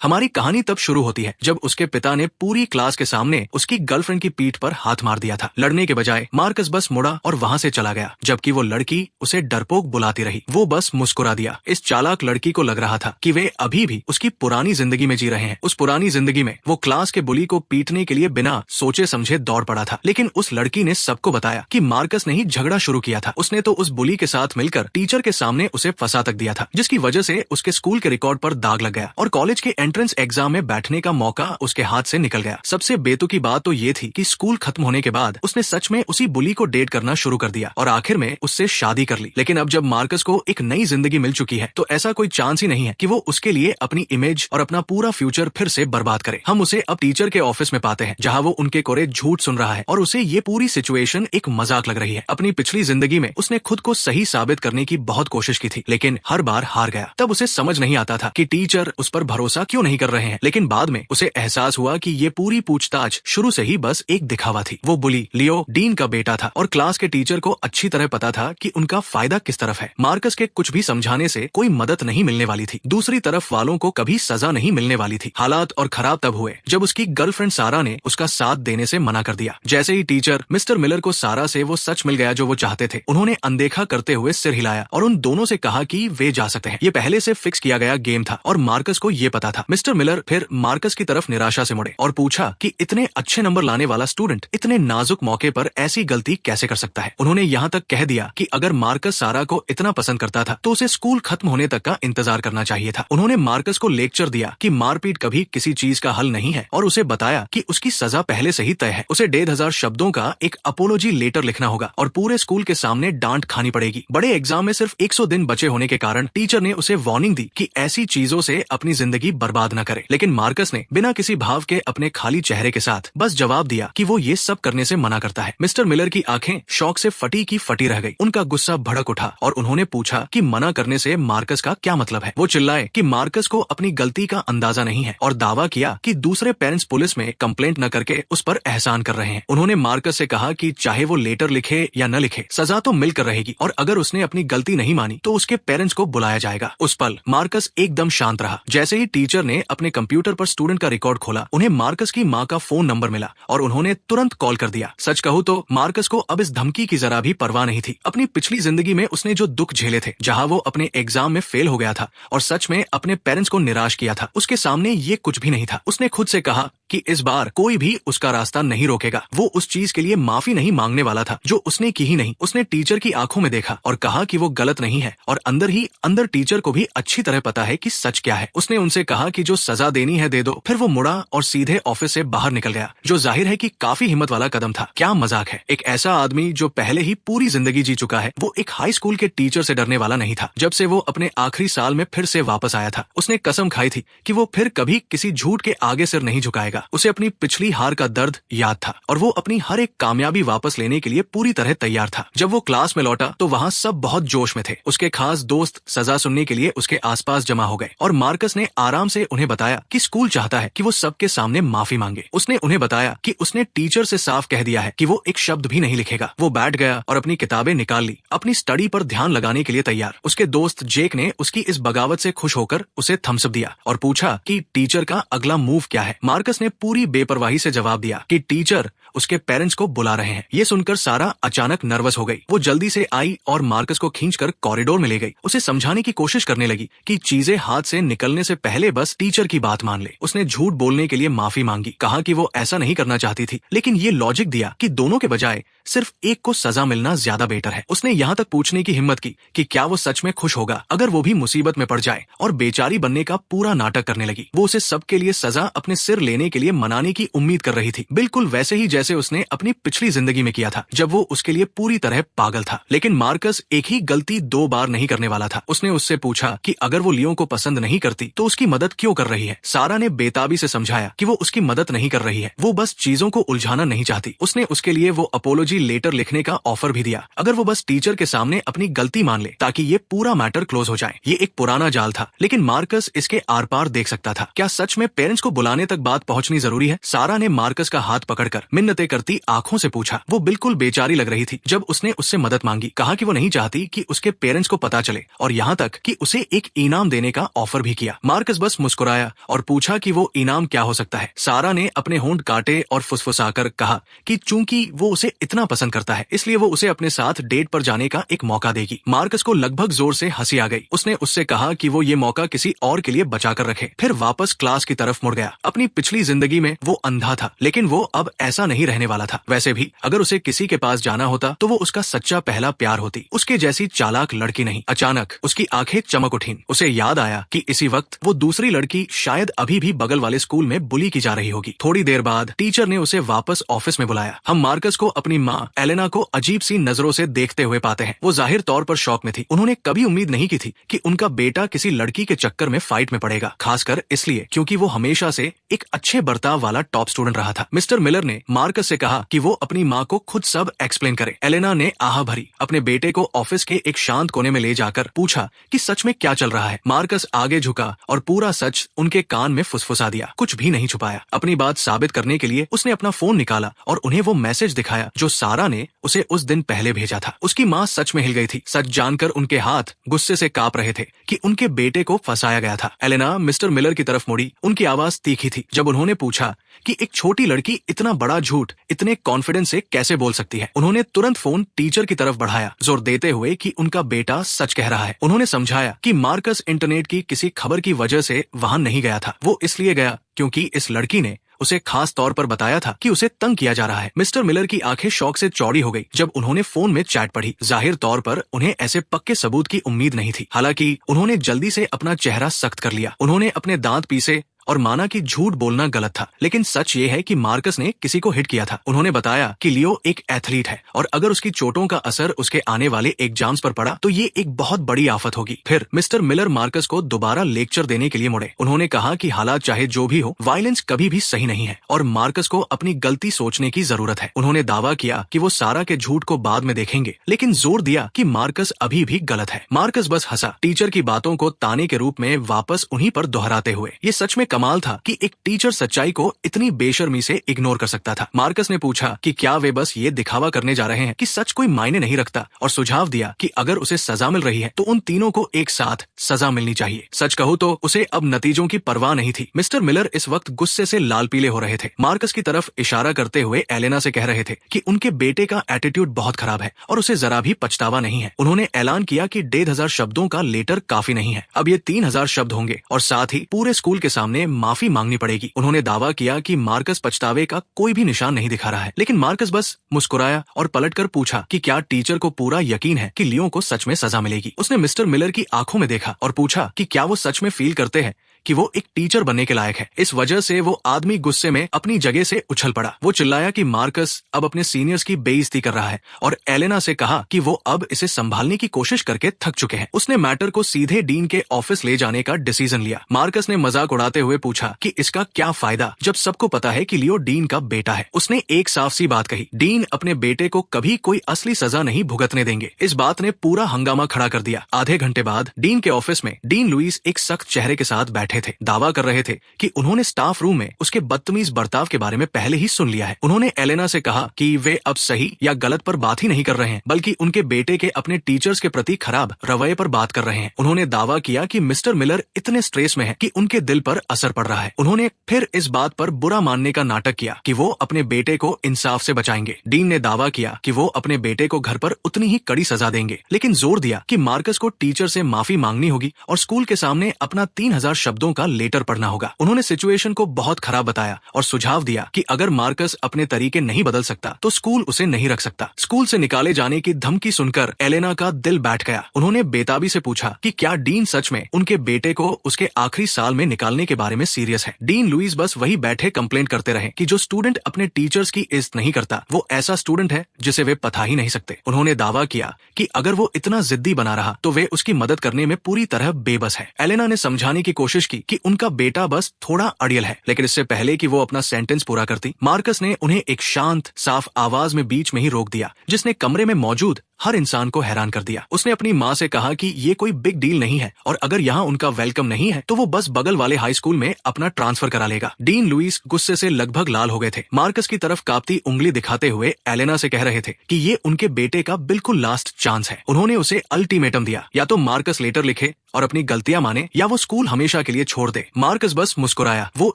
हमारी कहानी तब शुरू होती है जब उसके पिता ने पूरी क्लास के सामने उसकी गर्लफ्रेंड की पीठ पर हाथ मार दिया था। लड़ने के बजाय मार्कस बस मुड़ा और वहाँ से चला गया, जबकि वो लड़की उसे डरपोक बुलाती रही। वो बस मुस्कुरा दिया। इस चालाक लड़की को लग रहा था कि वे अभी भी उसकी पुरानी जिंदगी में जी रहे हैं। उस पुरानी जिंदगी में वो क्लास के बुली को पीटने के लिए बिना सोचे समझे दौड़ पड़ा था। लेकिन उस लड़की ने सबको बताया कि मार्कस ने ही झगड़ा शुरू किया था। उसने तो उस बुली के साथ मिलकर टीचर के सामने उसे फंसा तक दिया था, जिसकी वजह से उसके स्कूल के रिकॉर्ड पर दाग लग गया और कॉलेज के एंट्रेंस एग्जाम में बैठने का मौका उसके हाथ से निकल गया। सबसे बेतुकी बात तो ये थी कि स्कूल खत्म होने के बाद उसने सच में उसी बुली को डेट करना शुरू कर दिया और आखिर में उससे शादी कर ली। लेकिन अब जब मार्कस को एक नई जिंदगी मिल चुकी है तो ऐसा कोई चांस ही नहीं है कि वो उसके लिए अपनी इमेज और अपना पूरा फ्यूचर फिर से बर्बाद करे। हम उसे अब टीचर के ऑफिस में पाते हैं, जहाँ वो उनके कोरे झूठ सुन रहा है और उसे ये पूरी सिचुएशन एक मजाक लग रही है। अपनी पिछली जिंदगी में उसने खुद को सही साबित करने की बहुत कोशिश की थी, लेकिन हर बार हार गया। तब उसे समझ नहीं आता था कि टीचर उस पर भरोसा क्यों नहीं कर रहे हैं। लेकिन बाद में उसे एहसास हुआ कि ये पूरी पूछताछ शुरू से ही बस एक दिखावा थी। वो बुली लियो डीन का बेटा था और क्लास के टीचर को अच्छी तरह पता था कि उनका फायदा किस तरफ है। मार्कस के कुछ भी समझाने से कोई मदद नहीं मिलने वाली थी। दूसरी तरफ वालों को कभी सजा नहीं मिलने वाली थी। हालात और खराब तब हुए जब उसकी गर्लफ्रेंड सारा ने उसका साथ देने से मना कर दिया। जैसे ही टीचर मिस्टर मिलर को सारा से वो सच मिल गया जो वो चाहते थे, उन्होंने अनदेखा करते हुए सिर हिलाया और उन दोनों से कहा कि वे जा सकते हैं। ये पहले से फिक्स किया गया गेम था और मार्कस को ये पता था। मिस्टर मिलर फिर मार्कस की तरफ निराशा से मुड़े और पूछा कि इतने अच्छे नंबर लाने वाला स्टूडेंट इतने नाजुक मौके पर ऐसी गलती कैसे कर सकता है। उन्होंने यहाँ तक कह दिया कि अगर मार्कस सारा को इतना पसंद करता था तो उसे स्कूल खत्म होने तक का इंतजार करना चाहिए था। उन्होंने मार्कस को लेक्चर दिया कि मारपीट कभी किसी चीज का हल नहीं है और उसे बताया कि उसकी सजा पहले से ही तय है। उसे 1,500 शब्दों का एक अपोलॉजी लेटर लिखना होगा और पूरे स्कूल के सामने डांट खानी पड़ेगी। बड़े एग्जाम में सिर्फ 100 दिन बचे होने के कारण टीचर ने उसे वार्निंग दी कि ऐसी चीजों से अपनी जिंदगी बर्बाद न करे। लेकिन मार्कस ने बिना किसी भाव के अपने खाली चेहरे के साथ बस जवाब दिया कि वो ये सब करने से मना करता है। मिस्टर मिलर की आंखें शौक से फटी की फटी रह गई। उनका गुस्सा भड़क उठा और उन्होंने पूछा कि मना करने से मार्कस का क्या मतलब है। वो चिल्लाए कि मार्कस को अपनी गलती का अंदाजा नहीं है और दावा किया कि दूसरे पेरेंट्स पुलिस में कंप्लेंट न करके उस पर एहसान कर रहे हैं। उन्होंने मार्कस से कहा कि चाहे वो लेटर लिखे या न लिखे, सजा तो मिलकर रहेगी और अगर उसने अपनी गलती नहीं मानी तो उसके पेरेंट्स को बुलाया जाएगा। उस पल मार्कस एकदम शांत रहा। जैसे ही टीचर ने अपने कंप्यूटर पर स्टूडेंट का रिकॉर्ड खोला, उन्हें मार्कस की माँ का फोन नंबर मिला और उन्होंने तुरंत कॉल कर दिया। सच कहूँ तो मार्कस को अब इस धमकी की जरा भी परवाह नहीं थी। अपनी पिछली जिंदगी में उसने जो दुख झेले थे, जहाँ वो अपने एग्जाम में फेल हो गया था और सच में अपने पेरेंट्स को निराश किया था, उसके सामने ये कुछ भी नहीं था। उसने खुद से कहा कि इस बार कोई भी उसका रास्ता नहीं रोकेगा। वो उस चीज के लिए माफी नहीं मांगने वाला था जो उसने की ही नहीं। उसने टीचर की आंखों में देखा और कहा कि वो गलत नहीं है और अंदर ही अंदर टीचर को भी अच्छी तरह पता है कि सच क्या है। उसने उनसे कहा कि जो सजा देनी है दे दो। फिर वो मुड़ा और सीधे ऑफिस से बाहर निकल गया, जो जाहिर है कि काफी हिम्मत वाला कदम था। क्या मजाक है, एक ऐसा आदमी जो पहले ही पूरी जिंदगी जी चुका है, वो एक हाई स्कूल के टीचर से डरने वाला नहीं था। जब से वो अपने आखिरी साल में फिर से वापस आया था, उसने कसम खाई थी कि वो फिर कभी किसी झूठ के आगे सिर नहीं झुकाएगा। उसे अपनी पिछली हार का दर्द याद था और वो अपनी हर एक कामयाबी वापस लेने के लिए पूरी तरह तैयार था। जब वो क्लास में लौटा तो वहाँ सब बहुत जोश में थे। उसके खास दोस्त सजा सुनने के लिए उसके आसपास जमा हो गए और मार्कस ने आराम से उन्हें बताया कि स्कूल चाहता है कि वो सबके सामने माफी मांगे। उसने उन्हें बताया कि उसने टीचर से साफ कह दिया है कि वो एक शब्द भी नहीं लिखेगा। वो बैठ गया और अपनी किताबें निकाल ली, अपनी स्टडी पर ध्यान लगाने के लिए तैयार। उसके दोस्त जेक ने उसकी इस बगावत से खुश होकर उसे थम्स अप दिया और पूछा कि टीचर का अगला मूव क्या है। मार्कस ने पूरी बेपरवाही से जवाब दिया कि टीचर उसके पेरेंट्स को बुला रहे हैं। ये सुनकर सारा अचानक नर्वस हो गई। वो जल्दी से आई और मार्कस को खींचकर कॉरिडोर में ले गई। उसे समझाने की कोशिश करने लगी कि चीजें हाथ से निकलने से पहले बस टीचर की बात मान ले। उसने झूठ बोलने के लिए माफी मांगी, कहा कि वो ऐसा नहीं करना चाहती थी, लेकिन ये लॉजिक दिया कि दोनों के बजाय सिर्फ एक को सजा मिलना ज्यादा बेटर है। उसने यहाँ तक पूछने की हिम्मत की कि क्या वो सच में खुश होगा अगर वो भी मुसीबत में पड़ जाए, और बेचारी बनने का पूरा नाटक करने लगी। वो उसे सबके लिए सजा अपने सिर लेने के लिए मनाने की उम्मीद कर रही थी, बिल्कुल वैसे ही जैसे उसने अपनी पिछली जिंदगी में किया था जब वो उसके लिए पूरी तरह पागल था। लेकिन मार्कस एक ही गलती 2 बार नहीं करने वाला था। उसने उससे पूछा कि अगर वो लियो को पसंद नहीं करती तो उसकी मदद क्यों कर रही है। सारा ने बेताबी से समझाया कि वो उसकी मदद नहीं कर रही है, वो बस चीजों को उलझाना नहीं चाहती। उसने उसके लिए वो अपोलॉजी अपोलॉजी लेटर लिखने का ऑफर भी दिया अगर वो बस टीचर के सामने अपनी गलती मान ले ताकि ये पूरा मैटर क्लोज हो जाए। ये एक पुराना जाल था, लेकिन मार्कस इसके आर पार देख सकता था। क्या सच में पेरेंट्स को बुलाने तक बात पहुंचनी जरूरी है? सारा ने मार्कस का हाथ पकड़कर मिन्नतें करती आंखों से पूछा। वो बिल्कुल बेचारी लग रही थी जब उसने उससे मदद मांगी। कहा कि वो नहीं चाहती कि उसके पेरेंट्स को पता चले और यहाँ तक कि उसे एक इनाम देने का ऑफर भी किया। मार्कस बस मुस्कुराया और पूछा कि वो इनाम क्या हो सकता है। सारा ने अपने होंठ काटे और फुसफुसाकर कहा कि चूंकि वो उसे इतना पसंद करता है इसलिए वो उसे अपने साथ डेट पर जाने का एक मौका देगी। मार्कस को लगभग जोर से हंसी आ गई। उसने उससे कहा कि वो ये मौका किसी और के लिए बचा कर रखे, फिर वापस क्लास की तरफ मुड़ गया। अपनी पिछली जिंदगी में वो अंधा था, लेकिन वो अब ऐसा नहीं रहने वाला था। वैसे भी अगर उसे किसी के पास जाना होता तो वो उसका सच्चा पहला प्यार होती, उसके जैसी चालाक लड़की नहीं। अचानक उसकी आंखें चमक उठीं। उसे याद आया कि इसी वक्त वो दूसरी लड़की शायद अभी भी बगल वाले स्कूल में बुली की जा रही होगी। थोड़ी देर बाद टीचर ने उसे वापस ऑफिस में बुलाया। हम मार्कस को अपनी माँ एलेना को अजीब सी नजरों से देखते हुए पाते हैं। वो जाहिर तौर पर शॉक में थी। उन्होंने कभी उम्मीद नहीं की थी कि उनका बेटा किसी लड़की के चक्कर में फाइट में पड़ेगा, खासकर इसलिए क्योंकि वो हमेशा से एक अच्छे बर्ताव वाला टॉप स्टूडेंट रहा था। मिस्टर मिलर ने मार्कस से कहा कि वो अपनी माँ को खुद सब एक्सप्लेन करे। एलेना ने आह भरी अपने बेटे को ऑफिस के एक शांत कोने में ले जाकर पूछा कि सच में क्या चल रहा है। मार्कस आगे झुका और पूरा सच उनके कान में फुसफुसा दिया, कुछ भी नहीं छुपाया। अपनी बात साबित करने के लिए उसने अपना फोन निकाला और उन्हें वो मैसेज दिखाया जो सारा ने उसे उस दिन पहले भेजा था। उसकी माँ सच में हिल गई थी। सच जानकर उनके हाथ गुस्से से कांप रहे थे कि उनके बेटे को फंसाया गया था। एलेना मिस्टर मिलर की तरफ मुड़ी। उनकी आवाज तीखी थी जब उन्होंने पूछा कि एक छोटी लड़की इतना बड़ा झूठ इतने कॉन्फिडेंस से कैसे बोल सकती है। उन्होंने तुरंत फोन टीचर की तरफ बढ़ाया, जोर देते हुए कि उनका बेटा सच कह रहा है। उन्होंने समझाया कि मार्कस इंटरनेट की किसी खबर की वजह से वहां नहीं गया था। वो इसलिए गया क्योंकि इस लड़की ने उसे खास तौर पर बताया था कि उसे तंग किया जा रहा है। मिस्टर मिलर की आंखें शौक से चौड़ी हो गई जब उन्होंने फोन में चैट पढ़ी। जाहिर तौर पर उन्हें ऐसे पक्के सबूत की उम्मीद नहीं थी। हालांकि उन्होंने जल्दी से अपना चेहरा सख्त कर लिया। उन्होंने अपने दांत पीसे और माना कि झूठ बोलना गलत था, लेकिन सच ये है कि मार्कस ने किसी को हिट किया था। उन्होंने बताया कि लियो एक एथलीट है और अगर उसकी चोटों का असर उसके आने वाले एग्जाम्स पर पड़ा तो ये एक बहुत बड़ी आफत होगी। फिर मिस्टर मिलर मार्कस को दोबारा लेक्चर देने के लिए मुड़े। उन्होंने कहा कि हालात चाहे जो भी हो, वायलेंस कभी भी सही नहीं है और मार्कस को अपनी गलती सोचने की जरूरत है। उन्होंने दावा किया कि वो सारा के झूठ को बाद में देखेंगे, लेकिन जोर दिया कि मार्कस अभी भी गलत है। मार्कस बस हंसा, टीचर की बातों को ताने के रूप में वापस उन्हीं पर दोहराते हुए। ये सच में कमाल था कि एक टीचर सच्चाई को इतनी बेशर्मी से इग्नोर कर सकता था। मार्कस ने पूछा कि क्या वे बस ये दिखावा करने जा रहे हैं कि सच कोई मायने नहीं रखता, और सुझाव दिया कि अगर उसे सजा मिल रही है तो उन तीनों को एक साथ सजा मिलनी चाहिए। सच कहूँ तो उसे अब नतीजों की परवाह नहीं थी। मिस्टर मिलर इस वक्त गुस्से से लाल पीले हो रहे थे। मार्कस की तरफ इशारा करते हुए एलेना से कह रहे थे कि उनके बेटे का एटीट्यूड बहुत खराब है और उसे जरा भी पछतावा नहीं है। उन्होंने ऐलान किया कि 1,500 शब्दों का लेटर काफी नहीं है, अब ये 3,000 शब्द होंगे और साथ ही पूरे स्कूल के सामने माफी मांगनी पड़ेगी। उन्होंने दावा किया कि मार्कस पछतावे का कोई भी निशान नहीं दिखा रहा है, लेकिन मार्कस बस मुस्कुराया और पलटकर पूछा कि क्या टीचर को पूरा यकीन है कि लियो को सच में सजा मिलेगी। उसने मिस्टर मिलर की आंखों में देखा और पूछा कि क्या वो सच में फील करते हैं कि वो एक टीचर बनने के लायक है। इस वजह से वो आदमी गुस्से में अपनी जगह से उछल पड़ा। वो चिल्लाया कि मार्कस अब अपने सीनियर्स की बेइज्जती कर रहा है और एलेना से कहा कि वो अब इसे संभालने की कोशिश करके थक चुके हैं। उसने मैटर को सीधे डीन के ऑफिस ले जाने का डिसीजन लिया। मार्कस ने मजाक उड़ाते हुए पूछा कि इसका क्या फायदा जब सबको पता है कि लियो डीन का बेटा है। उसने एक साफ सी बात कही, डीन अपने बेटे को कभी कोई असली सजा नहीं भुगतने देंगे। इस बात ने पूरा हंगामा खड़ा कर दिया। आधे घंटे बाद डीन के ऑफिस में डीन लुइस एक सख्त चेहरे के साथ बैठे थे। दावा कर रहे थे कि उन्होंने स्टाफ रूम में उसके बदतमीज बर्ताव के बारे में पहले ही सुन लिया है। उन्होंने एलेना से कहा कि वे अब सही या गलत पर बात ही नहीं कर रहे हैं, बल्कि उनके बेटे के अपने टीचर्स के प्रति खराब रवैये पर बात कर रहे हैं। उन्होंने दावा किया कि मिस्टर मिलर इतने स्ट्रेस में है कि उनके दिल पर असर पड़ रहा है। उन्होंने फिर इस बात पर बुरा मानने का नाटक किया कि वो अपने बेटे को इंसाफ से बचाएंगे। डीन ने दावा किया कि वो अपने बेटे को घर पर उतनी ही कड़ी सजा देंगे, लेकिन जोर दिया कि मार्कस को टीचर से माफी मांगनी होगी और स्कूल के सामने अपना 3,000 शब्दों का लेटर पढ़ना होगा। उन्होंने सिचुएशन को बहुत खराब बताया और सुझाव दिया कि अगर मार्कस अपने तरीके नहीं बदल सकता तो स्कूल उसे नहीं रख सकता। स्कूल से निकाले जाने की धमकी सुनकर एलेना का दिल बैठ गया। उन्होंने बेताबी से पूछा कि क्या डीन सच में उनके बेटे को उसके आखिरी साल में निकालने के बारे में सीरियस है। डीन लुइस बस वही बैठे कंप्लेंट करते रहे कि जो स्टूडेंट अपने टीचर्स की इज्जत नहीं करता वो ऐसा स्टूडेंट है जिसे वे पता ही नहीं सकते। उन्होंने दावा किया कि अगर वो इतना जिद्दी बना रहा तो वे उसकी मदद करने में पूरी तरह बेबस है। एलेना ने समझाने की कोशिश गुजारिश की कि उनका बेटा बस थोड़ा अड़ियल है। लेकिन इससे पहले कि वो अपना सेंटेंस पूरा करती, मार्कस ने उन्हें एक शांत साफ आवाज में बीच में ही रोक दिया, जिसने कमरे में मौजूद हर इंसान को हैरान कर दिया। उसने अपनी माँ से कहा कि ये कोई बिग डील नहीं है और अगर यहाँ उनका वेलकम नहीं है तो वो बस बगल वाले हाई स्कूल में अपना ट्रांसफर करा लेगा। डीन लुइस गुस्से से लगभग लाल हो गए थे। मार्कस की तरफ कांपती उंगली दिखाते हुए एलेना से कह रहे थे कि ये उनके बेटे का बिल्कुल लास्ट चांस है। उन्होंने उसे अल्टीमेटम दिया, या तो मार्कस लेटर लिखे और अपनी गलतियां माने या वो स्कूल हमेशा के लिए छोड़ दे। मार्कस बस मुस्कुराया। वो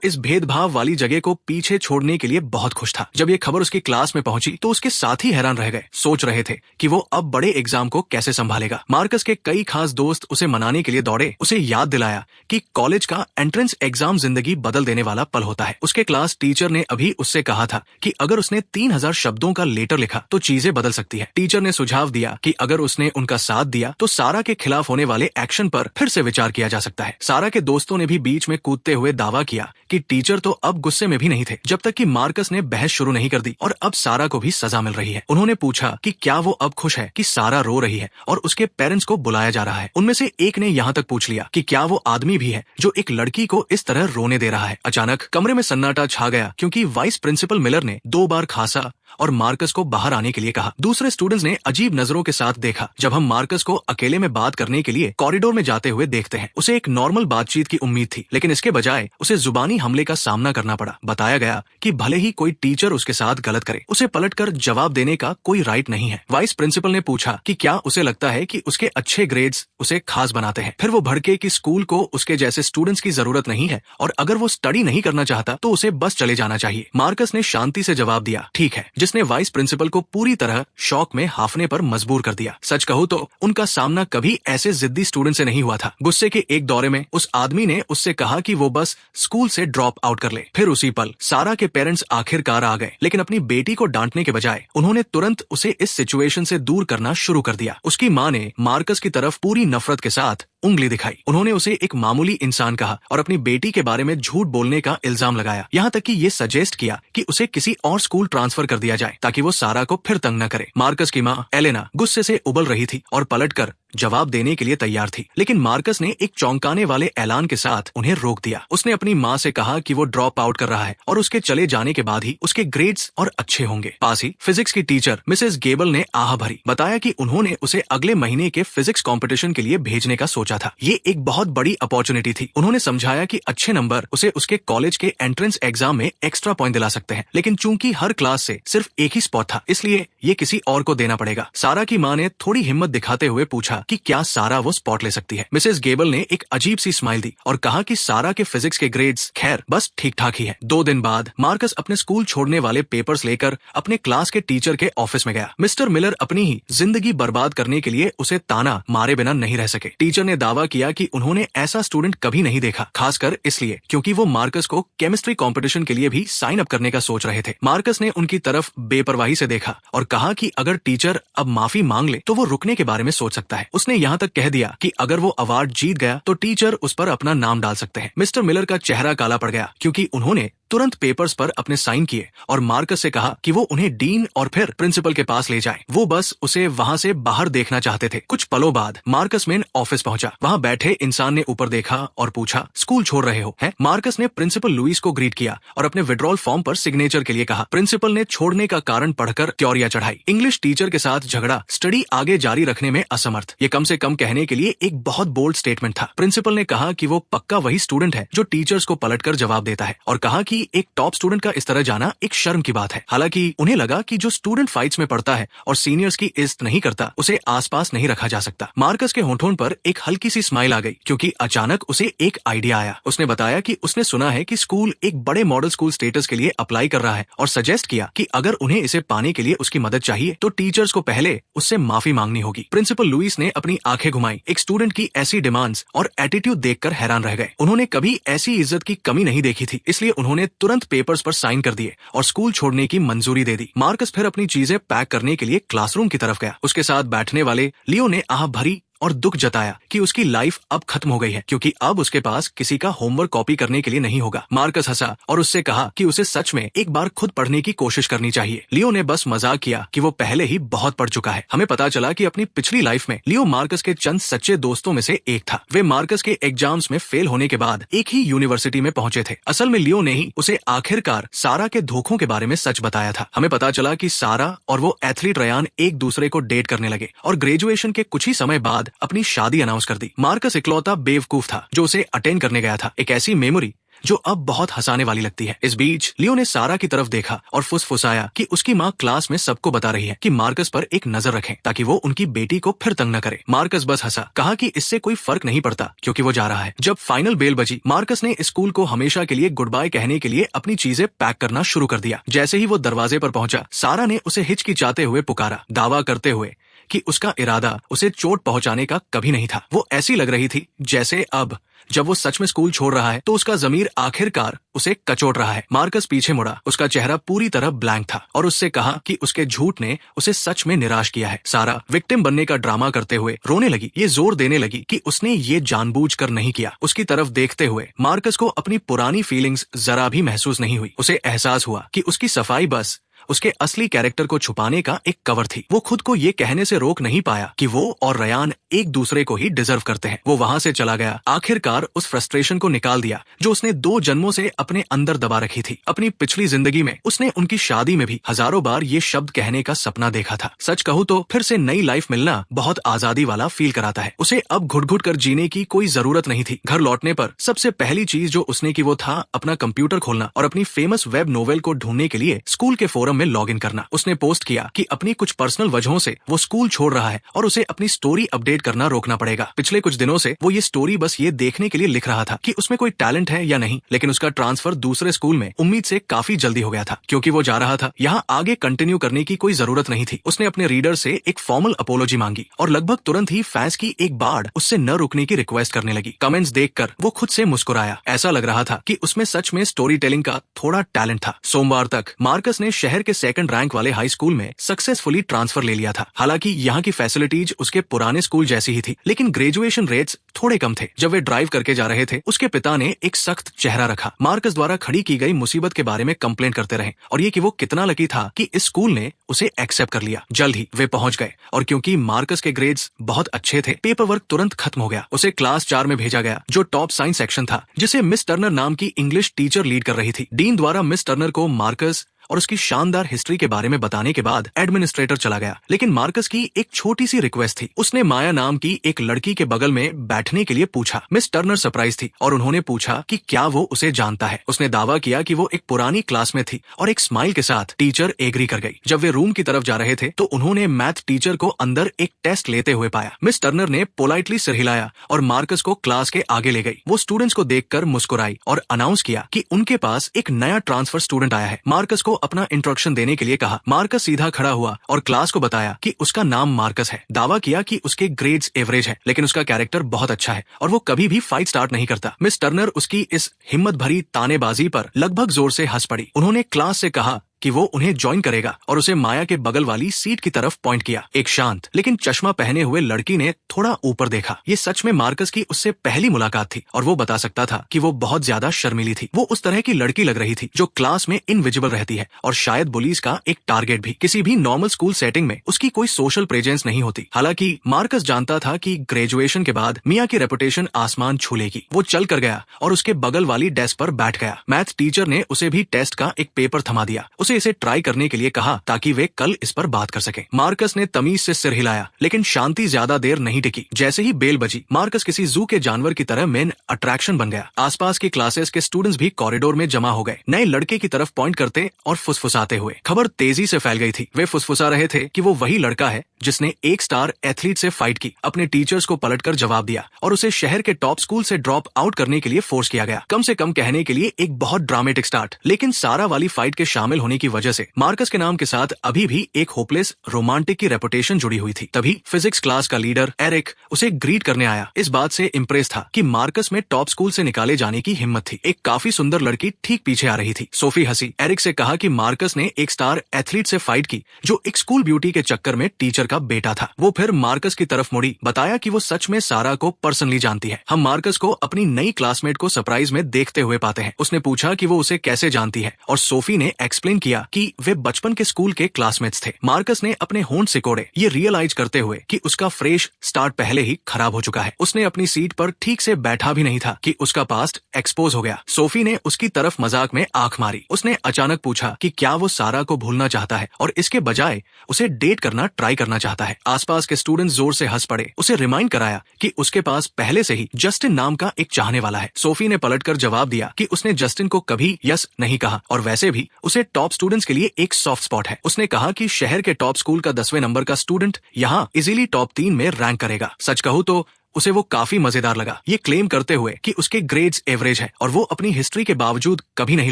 इस भेदभाव वाली जगह को पीछे छोड़ने के लिए बहुत खुश था। जब ये खबर उसकी क्लास में पहुंची तो उसके साथी हैरान रह गए, सोच रहे थे कि वो अब बड़े एग्जाम को कैसे संभालेगा। मार्कस के कई खास दोस्त उसे मनाने के लिए दौड़े, उसे याद दिलाया कि कॉलेज का एंट्रेंस एग्जाम जिंदगी बदल देने वाला पल होता है। उसके क्लास टीचर ने अभी उससे कहा था कि अगर उसने 3000 शब्दों का लेटर लिखा तो चीजें बदल सकती है। टीचर ने सुझाव दिया कि अगर उसने उनका साथ दिया तो सारा के खिलाफ होने वाले एक्शन पर फिर से विचार किया जा सकता है। सारा के दोस्तों ने भी बीच में कूदते हुए दावा किया कि टीचर तो अब गुस्से में भी नहीं थे जब तक कि मार्कस ने बहस शुरू नहीं कर दी और अब सारा को भी सजा मिल रही है। उन्होंने पूछा कि क्या वो अब खुश है कि सारा रो रही है और उसके पेरेंट्स को बुलाया जा रहा है। उनमें से एक ने यहाँ तक पूछ लिया कि क्या वो आदमी भी है जो एक लड़की को इस तरह रोने दे रहा है। अचानक कमरे में सन्नाटा छा गया क्योंकि वाइस प्रिंसिपल मिलर ने 2 बार खांसा और मार्कस को बाहर आने के लिए कहा। दूसरे स्टूडेंट्स ने अजीब नजरों के साथ देखा। जब हम मार्कस को अकेले में बात करने के लिए कॉरिडोर में जाते हुए देखते हैं, उसे एक नॉर्मल बातचीत की उम्मीद थी, लेकिन इसके बजाय उसे जुबानी हमले का सामना करना पड़ा। बताया गया कि भले ही कोई टीचर उसके साथ गलत करे, उसे पलटकर जवाब देने का कोई राइट नहीं है। वाइस प्रिंसिपल ने पूछा कि क्या उसे लगता है कि उसके अच्छे ग्रेड्स उसे खास बनाते हैं। फिर वो भड़के कि स्कूल को उसके जैसे स्टूडेंट्स की जरूरत नहीं है और अगर वो स्टडी नहीं करना चाहता तो उसे बस चले जाना चाहिए। मार्कस ने शांति से जवाब दिया, ठीक है, जिसने वाइस प्रिंसिपल को पूरी तरह शॉक में हाफने पर मजबूर कर दिया। सच कहूँ तो उनका सामना कभी ऐसे जिद्दी स्टूडेंट से नहीं हुआ था। गुस्से के एक दौरे में उस आदमी ने उससे कहा कि वो बस स्कूल से ड्रॉप आउट कर ले। फिर उसी पल सारा के पेरेंट्स आखिरकार आ गए, लेकिन अपनी बेटी को डांटने के बजाय उन्होंने तुरंत उसे इस सिचुएशन से दूर करना शुरू कर दिया। उसकी माँ ने मार्कस की तरफ पूरी नफरत के साथ उंगली दिखाई। उन्होंने उसे एक मामूली इंसान कहा और अपनी बेटी के बारे में झूठ बोलने का इल्जाम लगाया। यहाँ तक कि ये सजेस्ट किया कि उसे किसी और स्कूल ट्रांसफर कर दिया जाए ताकि वो सारा को फिर तंग न करे। मार्कस की माँ एलेना गुस्से से उबल रही थी और पलटकर जवाब देने के लिए तैयार थी, लेकिन मार्कस ने एक चौंकाने वाले ऐलान के साथ उन्हें रोक दिया। उसने अपनी माँ से कहा कि वो ड्रॉप आउट कर रहा है और उसके चले जाने के बाद ही उसके ग्रेड्स और अच्छे होंगे। पास ही फिजिक्स की टीचर मिसेस गेबल ने आह भरी, बताया कि उन्होंने उसे अगले महीने के फिजिक्स कंपटीशन के लिए भेजने का सोचा था। ये एक बहुत बड़ी अपॉर्चुनिटी थी। उन्होंने समझाया कि अच्छे नंबर उसे उसके कॉलेज के एंट्रेंस एग्जाम में एक्स्ट्रा पॉइंट दिला सकते हैं, लेकिन चूंकि हर क्लास से सिर्फ एक ही स्पॉट था, इसलिए ये किसी और को देना पड़ेगा। सारा की माँ ने थोड़ी हिम्मत दिखाते हुए पूछा कि क्या सारा वो स्पॉट ले सकती है। मिसेस गेबल ने एक अजीब सी स्माइल दी और कहा कि सारा के फिजिक्स के ग्रेड्स खैर बस ठीक ठाक ही है। 2 दिन बाद मार्कस अपने स्कूल छोड़ने वाले पेपर्स लेकर अपने क्लास के टीचर के ऑफिस में गया। मिस्टर मिलर अपनी ही जिंदगी बर्बाद करने के लिए उसे ताना मारे बिना नहीं रह सके। टीचर ने दावा किया कि उन्होंने ऐसा स्टूडेंट कभी नहीं देखा, खासकर इसलिए क्योंकि वो मार्कस को केमिस्ट्री कंपटीशन के लिए भी साइन अप करने का सोच रहे थे। मार्कस ने उनकी तरफ बेपरवाही से देखा और कहा कि अगर टीचर अब माफी मांग ले तो वो रुकने के बारे में सोच सकता है। उसने यहाँ तक कह दिया कि अगर वो अवार्ड जीत गया तो टीचर उस पर अपना नाम डाल सकते हैं। मिस्टर मिलर का चेहरा काला पड़ गया क्योंकि उन्होंने तुरंत पेपर्स पर अपने साइन किए और मार्कस से कहा कि वो उन्हें डीन और फिर प्रिंसिपल के पास ले जाए। वो बस उसे वहाँ से बाहर देखना चाहते थे। कुछ पलों बाद मार्कस मेन ऑफिस पहुंचा। वहाँ बैठे इंसान ने ऊपर देखा और पूछा, स्कूल छोड़ रहे हो? हैं? मार्कस ने प्रिंसिपल लुइस को ग्रीट किया और अपने विड्रॉल फॉर्म पर सिग्नेचर के लिए कहा। प्रिंसिपल ने छोड़ने का कारण पढ़कर त्योरियां चढ़ाई। इंग्लिश टीचर के साथ झगड़ा, स्टडी आगे जारी रखने में असमर्थ। ये कम से कम कहने के लिए एक बहुत बोल्ड स्टेटमेंट था। प्रिंसिपल ने कहा कि वो पक्का वही स्टूडेंट है जो टीचर्स को पलटकर जवाब देता है और कहा कि एक टॉप स्टूडेंट का इस तरह जाना एक शर्म की बात है। हालांकि उन्हें लगा कि जो स्टूडेंट फाइट्स में पड़ता है और सीनियर्स की इज्जत नहीं करता, उसे आसपास नहीं रखा जा सकता। मार्कस के होंठों पर एक हल्की सी स्माइल आ गई क्योंकि अचानक उसे एक आइडिया आया। उसने बताया कि उसने सुना है कि स्कूल एक बड़े मॉडल स्कूल स्टेटस के लिए अप्लाई कर रहा है और सजेस्ट किया कि अगर उन्हें इसे पाने के लिए उसकी मदद चाहिए तो टीचर्स को पहले उससे माफी मांगनी होगी। प्रिंसिपल लुइस ने अपनी आंखें घुमाई। एक स्टूडेंट की ऐसी डिमांड्स और एटीट्यूड देखकर हैरान रह गए। उन्होंने कभी ऐसी इज्जत की कमी नहीं देखी थी, इसलिए उन्होंने तुरंत पेपर्स पर साइन कर दिए और स्कूल छोड़ने की मंजूरी दे दी। मार्कस फिर अपनी चीजें पैक करने के लिए क्लासरूम की तरफ गया। उसके साथ बैठने वाले लियो ने आह भरी और दुख जताया कि उसकी लाइफ अब खत्म हो गई है, क्योंकि अब उसके पास किसी का होमवर्क कॉपी करने के लिए नहीं होगा। मार्कस हंसा और उससे कहा कि उसे सच में एक बार खुद पढ़ने की कोशिश करनी चाहिए। लियो ने बस मजाक किया कि वो पहले ही बहुत पढ़ चुका है। हमें पता चला कि अपनी पिछली लाइफ में लियो मार्कस के चंद सच्चे दोस्तों में से एक था। वे मार्कस के एग्जाम्स में फेल होने के बाद एक ही यूनिवर्सिटी में पहुंचे थे। असल में लियो ने ही उसे आखिरकार सारा के धोखों के बारे में सच बताया था। हमें पता चला कि सारा और वो एथलीट रयान एक दूसरे को डेट करने लगे और ग्रेजुएशन के कुछ ही समय बाद अपनी शादी अनाउंस कर दी। मार्कस इकलौता बेवकूफ था जो उसे अटेंड करने गया था, एक ऐसी मेमोरी जो अब बहुत हंसाने वाली लगती है। इस बीच लियो ने सारा की तरफ देखा और फुसफुसाया कि उसकी माँ क्लास में सबको बता रही है कि मार्कस पर एक नजर रखें ताकि वो उनकी बेटी को फिर तंग न करे। मार्कस बस हंसा, कहा कि इससे कोई फर्क नहीं पड़ता क्योंकि वो जा रहा है। जब फाइनल बेल बजी, मार्कस ने स्कूल को हमेशा के लिए गुड बाय कहने के लिए अपनी चीजें पैक करना शुरू कर दिया। जैसे ही वो दरवाजे पर पहुंचा, सारा ने उसे हिचकिचाते हुए पुकारा, दावा करते हुए कि उसका इरादा उसे चोट पहुंचाने का कभी नहीं था। वो ऐसी लग रही थी जैसे अब जब वो सच में स्कूल छोड़ रहा है तो उसका ज़मीर आखिरकार उसे कचोट रहा है। मार्कस पीछे मुड़ा, उसका चेहरा पूरी तरह ब्लैंक था और उससे कहा कि उसके झूठ ने उसे सच में निराश किया है। सारा विक्टिम बनने का ड्रामा करते हुए रोने लगी। ये जोर देने लगी कि उसने ये जानबूझकर नहीं किया। उसकी तरफ देखते हुए मार्कस को अपनी पुरानी फीलिंग्स जरा भी महसूस नहीं हुई। उसे एहसास हुआ कि उसकी सफाई बस उसके असली कैरेक्टर को छुपाने का एक कवर थी। वो खुद को ये कहने से रोक नहीं पाया कि वो और रयान एक दूसरे को ही डिजर्व करते हैं। वो वहां से चला गया, आखिरकार उस फ्रस्ट्रेशन को निकाल दिया जो उसने 2 जन्मों से अपने अंदर दबा रखी थी। अपनी पिछली जिंदगी में उसने उनकी शादी में भी हजारों बार ये शब्द कहने का सपना देखा था। सच कहूँ तो फिर से नई लाइफ मिलना बहुत आजादी वाला फील कराता है। उसे अब घुट-घुट कर जीने की कोई जरूरत नहीं थी। घर लौटने पर सबसे पहली चीज जो उसने की वो था अपना कंप्यूटर खोलना और अपनी फेमस वेब नोवेल को ढूंढने के लिए स्कूल के फोरम में लॉग इन करना। उसने पोस्ट किया कि अपनी कुछ पर्सनल वजहों से वो स्कूल छोड़ रहा है और उसे अपनी स्टोरी अपडेट करना रोकना पड़ेगा। पिछले कुछ दिनों से वो ये स्टोरी बस ये देखने के लिए लिख रहा था कि उसमें कोई टैलेंट है या नहीं, लेकिन उसका ट्रांसफर दूसरे स्कूल में उम्मीद से काफी जल्दी हो गया था। क्योंकि वो जा रहा था, यहाँ आगे कंटिन्यू करने की कोई जरूरत नहीं थी। उसने अपने रीडर से एक फॉर्मल अपोलॉजी मांगी और लगभग तुरंत ही फैंस की एक बाढ़ उससे न रुकने की रिक्वेस्ट करने लगी। कमेंट्स देखकर वो खुद से मुस्कुराया। ऐसा लग रहा था कि उसमें सच में स्टोरी टेलिंग का थोड़ा टैलेंट था। सोमवार तक मार्कस ने शहर के 2nd रैंक वाले हाई स्कूल में सक्सेसफुली ट्रांसफर ले लिया था। हालांकि यहाँ की फैसिलिटीज उसके पुराने स्कूल जैसी ही थी, लेकिन ग्रेजुएशन रेट्स थोड़े कम थे। जब वे ड्राइव करके जा रहे थे, उसके पिता ने एक सख्त चेहरा रखा। मार्कस द्वारा खड़ी की गई मुसीबत के बारे में कंप्लेंट करते रहे और ये कि वो कितना लकी था कि इस स्कूल ने उसे एक्सेप्ट कर लिया। जल्द ही वे पहुंच गए और क्योंकि मार्कस के ग्रेड्स बहुत अच्छे थे, पेपर वर्क तुरंत खत्म हो गया। उसे क्लास 4 में भेजा गया जो टॉप साइंस सेक्शन था, जिसे मिस टर्नर नाम की इंग्लिश टीचर लीड कर रही थी। डीन द्वारा मिस टर्नर को मार्कस और उसकी शानदार हिस्ट्री के बारे में बताने के बाद एडमिनिस्ट्रेटर चला गया। लेकिन मार्कस की एक छोटी सी रिक्वेस्ट थी। उसने माया नाम की एक लड़की के बगल में बैठने के लिए पूछा। मिस टर्नर सरप्राइज थी और उन्होंने पूछा कि क्या वो उसे जानता है। उसने दावा किया कि वो एक पुरानी क्लास में थी और एक स्माइल के साथ टीचर एग्री कर गई। जब वे रूम की तरफ जा रहे थे तो उन्होंने मैथ टीचर को अंदर एक टेस्ट लेते हुए पाया। मिस टर्नर ने पोलाइटली सिर हिलाया और मार्कस को क्लास के आगे ले गई। वो स्टूडेंट्स को देखकर मुस्कुराई और अनाउंस किया कि उनके पास एक नया ट्रांसफर स्टूडेंट आया है। मार्कस को अपना इंट्रोडक्शन देने के लिए कहा। मार्कस सीधा खड़ा हुआ और क्लास को बताया कि उसका नाम मार्कस है। दावा किया कि उसके ग्रेड्स एवरेज है, लेकिन उसका कैरेक्टर बहुत अच्छा है और वो कभी भी फाइट स्टार्ट नहीं करता। मिस टर्नर उसकी इस हिम्मत भरी तानेबाजी पर लगभग जोर से हंस पड़ी। उन्होंने क्लास से कहा कि वो उन्हें ज्वाइन करेगा और उसे माया के बगल वाली सीट की तरफ पॉइंट किया। एक शांत लेकिन चश्मा पहने हुए लड़की ने थोड़ा ऊपर देखा। ये सच में मार्कस की उससे पहली मुलाकात थी और वो बता सकता था कि वो बहुत ज्यादा शर्मीली थी। वो उस तरह की लड़की लग रही थी जो क्लास में इनविजिबल रहती है और शायद बुलीज का एक टारगेट भी। किसी भी नॉर्मल स्कूल सेटिंग में उसकी कोई सोशल प्रेजेंस नहीं होती। हालांकि मार्कस जानता था कि ग्रेजुएशन के बाद मिया की रेपुटेशन आसमान छू लेगी। वो चल कर गया और उसके बगल वाली डेस्क पर बैठ गया। मैथ टीचर ने उसे भी टेस्ट का एक पेपर थमा दिया। इसे ट्राई करने के लिए कहा ताकि वे कल इस पर बात कर सकें। मार्कस ने तमीज से सिर हिलाया, लेकिन शांति ज्यादा देर नहीं टिकी। जैसे ही बेल बजी, मार्कस किसी जू के जानवर की तरह मेन अट्रैक्शन बन गया। आसपास की क्लासेस के स्टूडेंट्स भी कॉरिडोर में जमा हो गए, नए लड़के की तरफ पॉइंट करते और फुसफुसाते हुए। खबर तेजी से फैल गई थी। वे फुसफुसा रहे थे कि वो वही लड़का है जिसने एक स्टार एथलीट से फाइट की, अपने टीचर्स को पलटकर जवाब दिया और उसे शहर के टॉप स्कूल से ड्रॉप आउट करने के लिए फोर्स किया गया। कम से कम कहने के लिए एक बहुत ड्रामेटिक स्टार्ट। लेकिन सारा वाली फाइट के शामिल होने की वजह से मार्कस के नाम के साथ अभी भी एक होपलेस रोमांटिक की रेपुटेशन जुड़ी हुई थी। तभी फिजिक्स क्लास का लीडर एरिक उसे ग्रीट करने आया। इस बात से इम्प्रेस था कि मार्कस में टॉप स्कूल से निकाले जाने की हिम्मत थी। एक काफी सुंदर लड़की ठीक पीछे आ रही थी। सोफी हंसी, एरिक से कहा कि मार्कस ने एक स्टार एथलीट से फाइट की जो एक स्कूल ब्यूटी के चक्कर में टीचर का बेटा था। वो फिर मार्कस की तरफ मुड़ी, बताया कि वो सच में सारा को पर्सनली जानती है। हम मार्कस को अपनी नई क्लासमेट को सरप्राइज में देखते हुए पाते हैं। उसने पूछा कि वो उसे कैसे जानती है और सोफी ने एक्सप्लेन किया कि वे बचपन के स्कूल के क्लासमेट्स थे। मार्कस ने अपने होंठ सिकोड़े, ये रियलाइज करते हुए कि उसका फ्रेश स्टार्ट पहले ही खराब हो चुका है। उसने अपनी सीट पर ठीक से बैठा भी नहीं था कि उसका पास्ट एक्सपोज हो गया। सोफी ने उसकी तरफ मजाक में आंख मारी। उसने अचानक पूछा कि क्या वो सारा को भूलना चाहता है और इसके बजाय उसे डेट करना ट्राई करना चाहता है। आसपास के स्टूडेंट्स जोर से हंस पड़े। उसे रिमाइंड कराया कि उसके पास पहले से ही जस्टिन नाम का एक चाहने वाला है। सोफी ने पलटकर जवाब दिया कि उसने जस्टिन को कभी यस नहीं कहा और वैसे भी उसे टॉप स्टूडेंट्स के लिए एक सॉफ्ट स्पॉट है। उसने कहा कि शहर के टॉप स्कूल का 10वें नंबर का स्टूडेंट यहाँ इजीली टॉप 3 में रैंक करेगा। सच कहूँ तो उसे वो काफी मजेदार लगा, ये क्लेम करते हुए कि उसके ग्रेड्स एवरेज है और वो अपनी हिस्ट्री के बावजूद कभी नहीं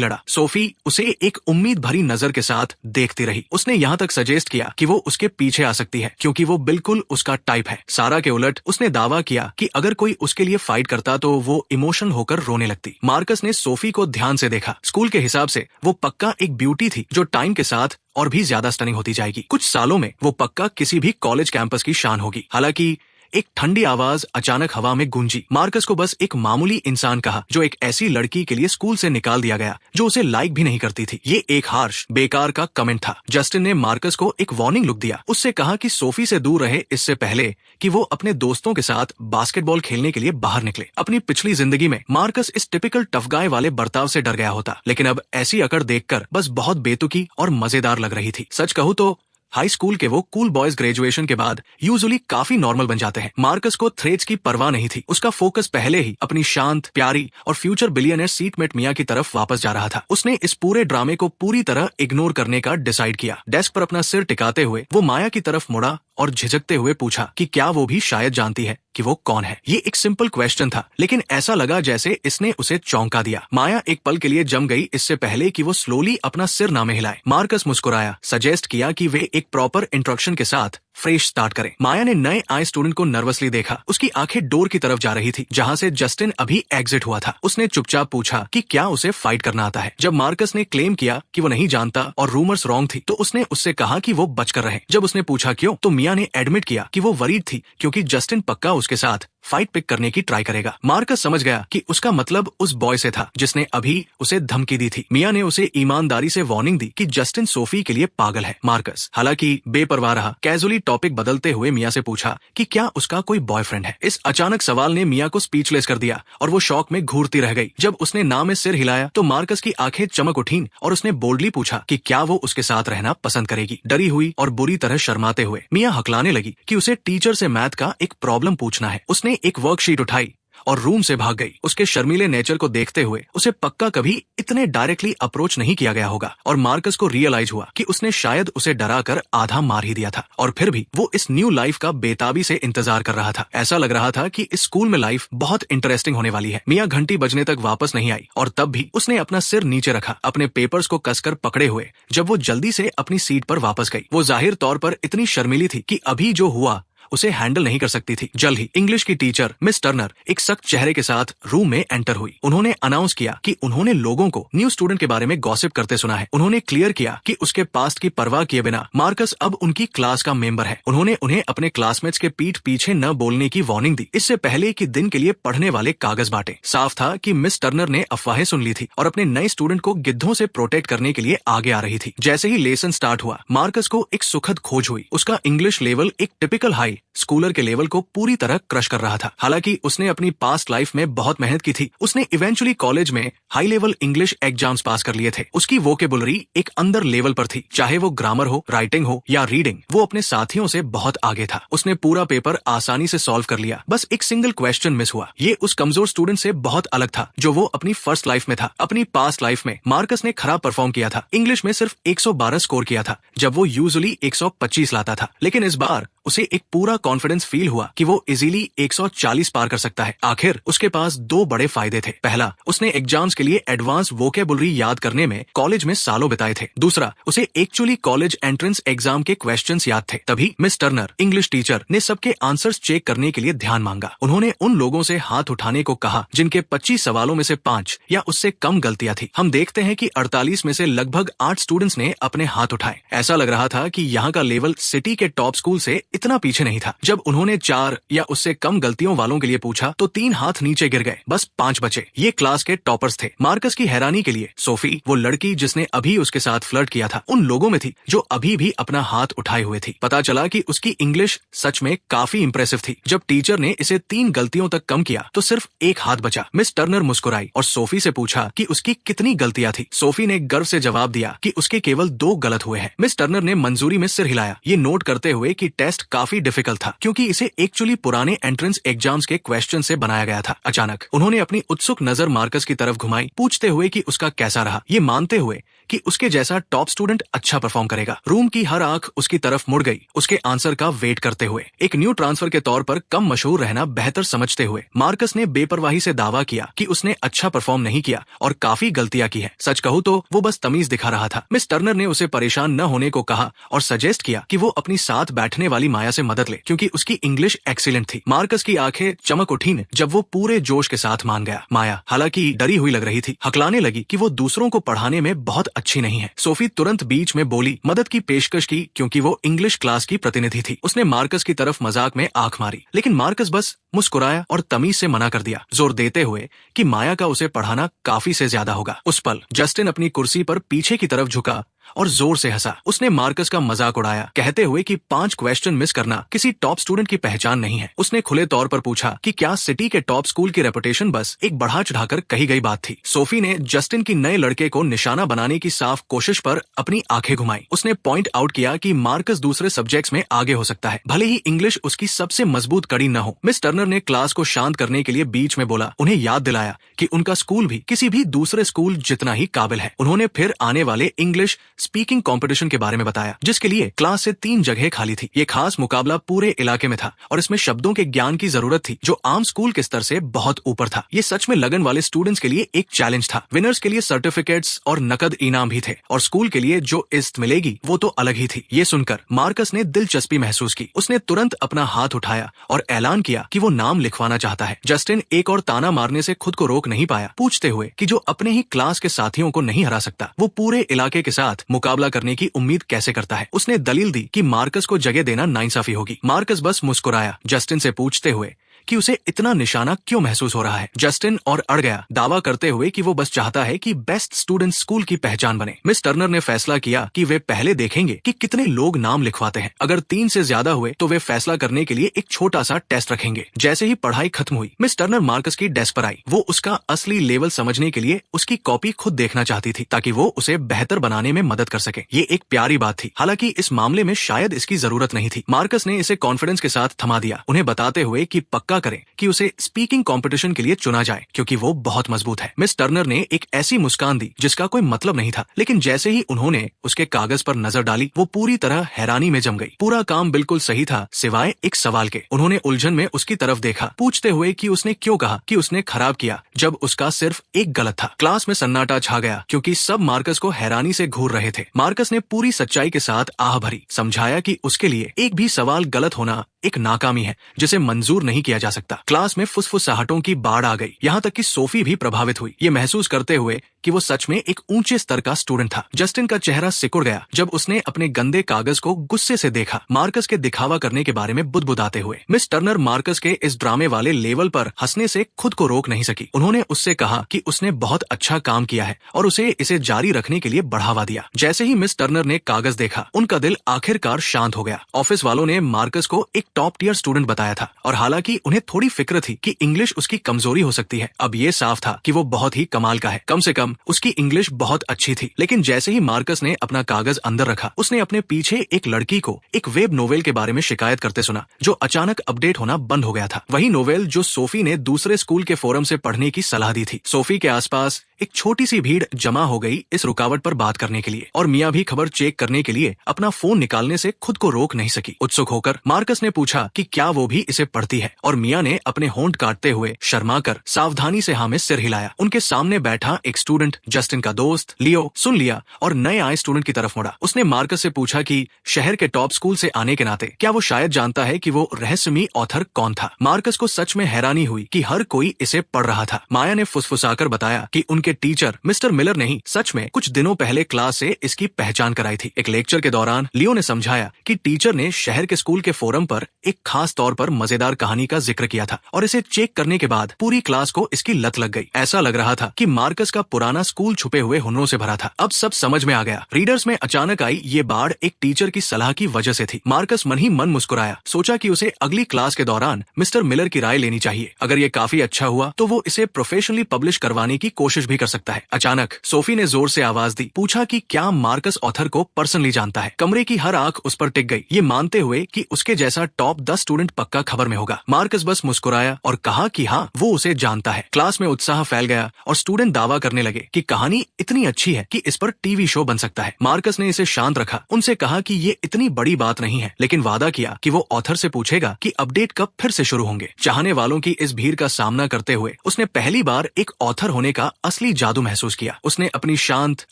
लड़ा। सोफी उसे एक उम्मीद भरी नजर के साथ देखती रही। उसने यहाँ तक सजेस्ट किया कि वो उसके पीछे आ सकती है क्योंकि वो बिल्कुल उसका टाइप है। सारा के उलट उसने दावा किया कि अगर कोई उसके लिए फाइट करता तो वो इमोशनल होकर रोने लगती। मार्कस ने सोफी को ध्यान से देखा। स्कूल के हिसाब से वो पक्का एक ब्यूटी थी जो टाइम के साथ और भी ज्यादा स्टनिंग होती जाएगी। कुछ सालों में वो पक्का किसी भी कॉलेज कैंपस की शान होगी। हालांकि एक ठंडी आवाज अचानक हवा में गूंजी। मार्कस को बस एक मामूली इंसान कहा जो एक ऐसी लड़की के लिए स्कूल से निकाल दिया गया जो उसे लाइक भी नहीं करती थी। ये एक हार्श, बेकार का कमेंट था। जस्टिन ने मार्कस को एक वार्निंग लुक दिया। उससे कहा कि सोफी से दूर रहे इससे पहले कि वो अपने दोस्तों के साथ बास्केटबॉल खेलने के लिए बाहर निकले। अपनी पिछली जिंदगी में मार्कस इस टिपिकल टफ गाय वाले बर्ताव से डर गया होता, लेकिन अब ऐसी अकड़ देखकर बस बहुत बेतुकी और मजेदार लग रही थी। सच कहूँ तो हाई स्कूल के वो कूल बॉयज ग्रेजुएशन के बाद यूजुअली काफी नॉर्मल बन जाते हैं। मार्कस को थ्रेड्स की परवाह नहीं थी। उसका फोकस पहले ही अपनी शांत, प्यारी और फ्यूचर बिलियनर सीटमेट मिया की तरफ वापस जा रहा था। उसने इस पूरे ड्रामे को पूरी तरह इग्नोर करने का डिसाइड किया। डेस्क पर अपना सिर टिकाते हुए वो माया की तरफ मुड़ा और झिझकते हुए पूछा कि क्या वो भी शायद जानती है कि वो कौन है। ये एक सिंपल क्वेश्चन था, लेकिन ऐसा लगा जैसे इसने उसे चौंका दिया। माया एक पल के लिए जम गई इससे पहले कि वो स्लोली अपना सिर ना हिलाए। मार्कस मुस्कुराया, सजेस्ट किया कि वे एक प्रॉपर इंट्रोडक्शन के साथ फ्रेश स्टार्ट करें। माया ने नए आए स्टूडेंट को नर्वसली देखा। उसकी आंखें डोर की तरफ जा रही थी जहां से जस्टिन अभी एग्जिट हुआ था। उसने चुपचाप पूछा कि क्या उसे फाइट करना आता है। जब मार्कस ने क्लेम किया कि वो नहीं जानता और रूमर्स रॉन्ग थी तो उसने उससे कहा कि वो बचकर रहे। जब उसने पूछा क्यों तो मिया ने एडमिट किया कि वो वरीड थी क्योंकि जस्टिन पक्का उसके साथ फाइट पिक करने की ट्राई करेगा। मार्कस समझ गया कि उसका मतलब उस बॉय से था जिसने अभी उसे धमकी दी थी। मिया ने उसे ईमानदारी से वार्निंग दी कि जस्टिन सोफी के लिए पागल है। मार्कस हालांकि बेपरवाह रहा। कैजुअली टॉपिक बदलते हुए मिया से पूछा कि क्या उसका कोई बॉयफ्रेंड है। इस अचानक सवाल ने मिया को स्पीचलेस कर दिया और वो शॉक में घूरती रह गई। जब उसने ना में सिर हिलाया तो मार्कस की आंखें चमक उठीं और उसने बोल्डली पूछा कि क्या वो उसके साथ रहना पसंद करेगी। डरी हुई और बुरी तरह शर्माते हुए मिया हकलाने लगी कि उसे टीचर से मैथ का एक प्रॉब्लम पूछना है। उसने एक वर्कशीट उठाई और रूम से भाग गई। उसके शर्मीले नेचर को देखते हुए उसे पक्का कभी इतने डायरेक्टली अप्रोच नहीं किया गया होगा और मार्कस को रियलाइज हुआ कि उसने शायद उसे डराकर आधा मार ही दिया था। और फिर भी वो इस न्यू लाइफ का बेताबी से इंतजार कर रहा था। ऐसा लग रहा था कि इस स्कूल में लाइफ बहुत इंटरेस्टिंग होने वाली है। मिया घंटी बजने तक वापस नहीं आई और तब भी उसने अपना सिर नीचे रखा, अपने पेपर्स को कसकर पकड़े हुए। जब वो जल्दी से अपनी सीट पर वापस गई, वो जाहिर तौर पर इतनी शर्मीली थी कि अभी जो हुआ उसे हैंडल नहीं कर सकती थी। जल्द ही इंग्लिश की टीचर मिस टर्नर एक सख्त चेहरे के साथ रूम में एंटर हुई। उन्होंने अनाउंस किया कि उन्होंने लोगों को न्यू स्टूडेंट के बारे में गॉसिप करते सुना है। उन्होंने क्लियर किया कि उसके पास्ट की परवाह किए बिना मार्कस अब उनकी क्लास का मेंबर है। उन्होंने उन्हें अपने क्लासमेट्स के पीठ पीछे न बोलने की वार्निंग दी, इससे पहले कि दिन के लिए पढ़ने वाले कागज बांटे। साफ था कि मिस टर्नर ने अफवाहें सुन ली थी और अपने नए स्टूडेंट को गिद्धों से प्रोटेक्ट करने के लिए आगे आ रही थी। जैसे ही लेसन स्टार्ट हुआ, मार्कस को एक सुखद खोज हुई। उसका इंग्लिश लेवल एक टिपिकल हाई स्कूलर के लेवल को पूरी तरह क्रश कर रहा था। हालांकि उसने अपनी पास्ट लाइफ में बहुत मेहनत की थी। उसने इवेंचुअली कॉलेज में हाई लेवल इंग्लिश एग्जाम्स पास कर लिए थे। उसकी वोकेबुलरी एक अंदर लेवल पर थी, चाहे वो ग्रामर हो, राइटिंग हो या रीडिंग। वो अपने साथियों से बहुत आगे था। उसने पूरा पेपर आसानी से सॉल्व कर लिया। बस एक सिंगल क्वेश्चन मिस हुआ। ये उस कमजोर स्टूडेंट से बहुत अलग था जो वो अपनी फर्स्ट लाइफ में था। अपनी पास्ट लाइफ में मार्कस ने खराब परफॉर्म किया था। इंग्लिश में सिर्फ 112 स्कोर किया था जब वो यूजुअली 125 लाता था। लेकिन इस बार उसे एक पूरा कॉन्फिडेंस फील हुआ कि वो इजीली 140 पार कर सकता है। आखिर उसके पास दो बड़े फायदे थे। पहला, उसने एग्जाम्स के लिए एडवांस वोकेबुलरी याद करने में कॉलेज में सालों बिताए थे। दूसरा, उसे एक्चुअली कॉलेज एंट्रेंस एग्जाम के क्वेश्चंस याद थे। तभी मिस टर्नर, इंग्लिश टीचर, ने सबके आंसर्स चेक करने के लिए ध्यान मांगा। उन्होंने उन लोगों से हाथ उठाने को कहा जिनके 25 सवालों में से 5 या उससे कम गलतियां थी। हम देखते हैं कि 48 में से लगभग 8 स्टूडेंट्स ने अपने हाथ उठाए। ऐसा लग रहा था कि यहाँ का लेवल सिटी के टॉप स्कूल से इतना पीछे नहीं था। जब उन्होंने 4 या उससे कम गलतियों वालों के लिए पूछा तो 3 हाथ नीचे गिर गए, बस 5 बचे। ये क्लास के टॉपर्स थे। मार्कस की हैरानी के लिए सोफी, वो लड़की जिसने अभी उसके साथ फ्लर्ट किया था, उन लोगों में थी जो अभी भी अपना हाथ उठाए हुए थी। पता चला कि उसकी इंग्लिश सच में काफी इंप्रेसिव थी। जब टीचर ने इसे 3 गलतियों तक कम किया तो सिर्फ 1 हाथ बचा। मिस टर्नर मुस्कुराई और सोफी से पूछा कि उसकी कितनी गलतियां थी। सोफी ने गर्व से जवाब दिया कि उसके केवल 2 गलत हुए हैं। मिस टर्नर ने मंजूरी में सिर हिलाया, ये नोट करते हुए कि टेस्ट काफी डिफिकल्ट था क्योंकि इसे एक्चुअली पुराने एंट्रेंस एग्जाम्स के क्वेश्चन से बनाया गया था। अचानक उन्होंने अपनी उत्सुक नजर मार्कस की तरफ घुमाई, पूछते हुए कि उसका कैसा रहा, ये मानते हुए कि उसके जैसा टॉप स्टूडेंट अच्छा परफॉर्म करेगा। रूम की हर आंख उसकी तरफ मुड़ गई, उसके आंसर का वेट करते हुए। एक न्यू ट्रांसफर के तौर पर कम मशहूर रहना बेहतर समझते हुए मार्कस ने बेपरवाही से दावा किया कि उसने अच्छा परफॉर्म नहीं किया और काफी गलतियां की है। सच कहूँ तो वो बस तमीज दिखा रहा था। मिस टर्नर ने उसे परेशान न होने को कहा और सजेस्ट किया कि वो अपनी साथ बैठने वाली माया से मदद ले क्योंकि उसकी इंग्लिश एक्सीलेंट थी। मार्कस की आंखें चमक उठी जब वो पूरे जोश के साथ मान गया। माया हालांकि डरी हुई लग रही थी, हकलाने लगी कि वो दूसरों को पढ़ाने में बहुत अच्छी नहीं है। सोफी तुरंत बीच में बोली, मदद की पेशकश की क्योंकि वो इंग्लिश क्लास की प्रतिनिधि थी। उसने मार्कस की तरफ मजाक में आंख मारी, लेकिन मार्कस बस मुस्कुराया और तमीज से मना कर दिया, जोर देते हुए कि माया का उसे पढ़ाना काफी से ज्यादा होगा। उस पल जस्टिन अपनी कुर्सी पर पीछे की तरफ झुका और जोर से हंसा। उसने मार्कस का मजाक उड़ाया, कहते हुए कि 5 क्वेश्चन मिस करना किसी टॉप स्टूडेंट की पहचान नहीं है। उसने खुले तौर पर पूछा कि क्या सिटी के टॉप स्कूल की रेपुटेशन बस एक बढ़ा चढ़ाकर कही गई बात थी। सोफी ने जस्टिन की नए लड़के को निशाना बनाने की साफ कोशिश पर अपनी आंखें घुमाई। उसने पॉइंट आउट किया कि मार्कस दूसरे सब्जेक्ट्स में आगे हो सकता है, भले ही इंग्लिश उसकी सबसे मजबूत कड़ी न हो। मिस टर्नर ने क्लास को शांत करने के लिए बीच में बोला, उन्हें याद दिलाया कि उनका स्कूल भी किसी भी दूसरे स्कूल जितना ही काबिल है। उन्होंने फिर आने वाले इंग्लिश स्पीकिंग कॉम्पिटिशन के बारे में बताया जिसके लिए क्लास से 3 जगह खाली थी। ये खास मुकाबला पूरे इलाके में था और इसमें शब्दों के ज्ञान की जरूरत थी जो आम स्कूल के स्तर से बहुत ऊपर था। ये सच में लगन वाले स्टूडेंट्स के लिए एक चैलेंज था। विनर्स के लिए सर्टिफिकेट्स और नकद इनाम भी थे और स्कूल के लिए जो इज्जत मिलेगी वो तो अलग ही थी। ये सुनकर मार्कस ने दिलचस्पी महसूस की। उसने तुरंत अपना हाथ उठाया और ऐलान किया कि वो नाम लिखवाना चाहता है। जस्टिन एक और ताना मारने से खुद को रोक नहीं पाया, पूछते हुए कि जो अपने ही क्लास के साथियों को नहीं हरा सकता वो पूरे इलाके के साथ मुकाबला करने की उम्मीद कैसे करता है। उसने दलील दी कि मार्कस को जगह देना नाइंसाफी होगी। मार्कस बस मुस्कुराया, जस्टिन से पूछते हुए कि उसे इतना निशाना क्यों महसूस हो रहा है। जस्टिन और अड़ गया, दावा करते हुए कि वो बस चाहता है कि बेस्ट स्टूडेंट स्कूल की पहचान बने। मिस टर्नर ने फैसला किया कि वे पहले देखेंगे कि कितने लोग नाम लिखवाते हैं। अगर 3 से ज्यादा हुए तो वे फैसला करने के लिए एक छोटा सा टेस्ट रखेंगे। जैसे ही पढ़ाई खत्म हुई, मिस टर्नर मार्कस की डेस्क पर आई। वो उसका असली लेवल समझने के लिए उसकी कॉपी खुद देखना चाहती थी ताकि वो उसे बेहतर बनाने में मदद कर सके। ये एक प्यारी बात थी, हालांकि इस मामले में शायद इसकी जरूरत नहीं थी। मार्कस ने इसे कॉन्फिडेंस के साथ थमा दिया, उन्हें बताते हुए कि पक्का करें कि उसे स्पीकिंग कंपटीशन के लिए चुना जाए क्योंकि वो बहुत मजबूत है। मिस टर्नर ने एक ऐसी मुस्कान दी जिसका कोई मतलब नहीं था, लेकिन जैसे ही उन्होंने उसके कागज पर नजर डाली वो पूरी तरह हैरानी में जम गई। पूरा काम बिल्कुल सही था सिवाय एक सवाल के। उन्होंने उलझन में उसकी तरफ देखा, पूछते हुए कि उसने क्यों कहा कि उसने खराब किया जब उसका सिर्फ एक गलत था। क्लास में सन्नाटा छा गया क्योंकि सब मार्कस को हैरानी से घूर रहे थे। मार्कस ने पूरी सच्चाई के साथ आह भरी, समझाया कि उसके लिए एक भी सवाल गलत होना एक नाकामी है जिसे मंजूर नहीं किया जा सकता। क्लास में फुसफुसाहटों की बाढ़ आ गई, यहाँ तक कि सोफी भी प्रभावित हुई, ये महसूस करते हुए कि वो सच में एक ऊंचे स्तर का स्टूडेंट था। जस्टिन का चेहरा सिकुड़ गया जब उसने अपने गंदे कागज को गुस्से से देखा, मार्कस के दिखावा करने के बारे में बुदबुदाते हुए। मिस टर्नर मार्कस के इस ड्रामे वाले लेवल पर हंसने से खुद को रोक नहीं सकी। उन्होंने उससे कहा कि उसने बहुत अच्छा काम किया है और उसे इसे जारी रखने के लिए बढ़ावा दिया। जैसे ही मिस टर्नर ने कागज देखा, उनका दिल आखिरकार शांत हो गया। ऑफिस वालों ने मार्कस को एक टॉप टियर स्टूडेंट बताया था, और हालांकि उन्हें थोड़ी फिक्र थी कि इंग्लिश उसकी कमजोरी हो सकती है, अब ये साफ था कि वो बहुत ही कमाल का है। कम से कम उसकी इंग्लिश बहुत अच्छी थी। लेकिन जैसे ही मार्कस ने अपना कागज अंदर रखा, उसने अपने पीछे एक लड़की को एक वेब नोवेल के बारे में शिकायत करते सुना, जो अचानक अपडेट होना बंद हो गया था। वही नोवेल जो सोफी ने दूसरे स्कूल के फोरम से पढ़ने की सलाह दी थी। सोफी के आसपास एक छोटी सी भीड़ जमा हो गई इस रुकावट पर बात करने के लिए, और मियाँ भी खबर चेक करने के लिए अपना फोन निकालने से खुद को रोक नहीं सकी। उत्सुक होकर मार्कस ने पूछा कि क्या वो भी इसे पढ़ती है, और मियाँ ने अपने होंठ काटते हुए शर्माकर सावधानी से हाँ में सिर हिलाया। उनके सामने बैठा एक स्टूडेंट, जस्टिन का दोस्त लियो, सुन लिया और नए आए स्टूडेंट की तरफ मुड़ा। उसने मार्कस से पूछा कि शहर के टॉप स्कूल से आने के नाते क्या वो शायद जानता है कि वो रहस्यमयी ऑथर कौन था। मार्कस को सच में हैरानी हुई कि हर कोई इसे पढ़ रहा था। माया ने फुसफुसाकर बताया कि उनके टीचर मिस्टर मिलर ने ही सच में कुछ दिनों पहले क्लास से इसकी पहचान कराई थी। एक लेक्चर के दौरान लियो ने समझाया कि टीचर ने शहर के स्कूल के फोरम पर एक खास तौर पर मजेदार कहानी का जिक्र किया था, और इसे चेक करने के बाद पूरी क्लास को इसकी लत लग गई। ऐसा लग रहा था कि मार्कस का पुराना स्कूल छुपे हुए हुनरों से भरा था। अब सब समझ में आ गया। रीडर्स में अचानक आई ये बाढ़ एक टीचर की सलाह की वजह से थी। मार्कस मन ही मन मुस्कुराया, सोचा कि उसे अगली क्लास के दौरान मिस्टर मिलर की राय लेनी चाहिए। अगर ये काफी अच्छा हुआ तो वो इसे प्रोफेशनली पब्लिश करवाने की कोशिश भी कर सकता है। अचानक सोफी ने जोर से आवाज दी, पूछा कि क्या मार्कस ऑथर को पर्सनली जानता है। कमरे की हर आंख उस पर टिक गई, ये मानते हुए कि उसके जैसा टॉप 10 स्टूडेंट पक्का खबर में होगा। मार्कस बस मुस्कुराया और कहा कि हाँ, वो उसे जानता है। क्लास में उत्साह फैल गया और स्टूडेंट दावा करने लगे कि कहानी इतनी अच्छी है कि इस पर टीवी शो बन सकता है। मार्कस ने इसे शांत रखा, उनसे कहा कि ये इतनी बड़ी बात नहीं है, लेकिन वादा किया कि वो ऑथर से पूछेगा कि अपडेट कब फिर से शुरू होंगे। चाहने वालों की इस भीड़ का सामना करते हुए उसने पहली बार एक ऑथर होने का असली जादू महसूस किया। उसने अपनी शांत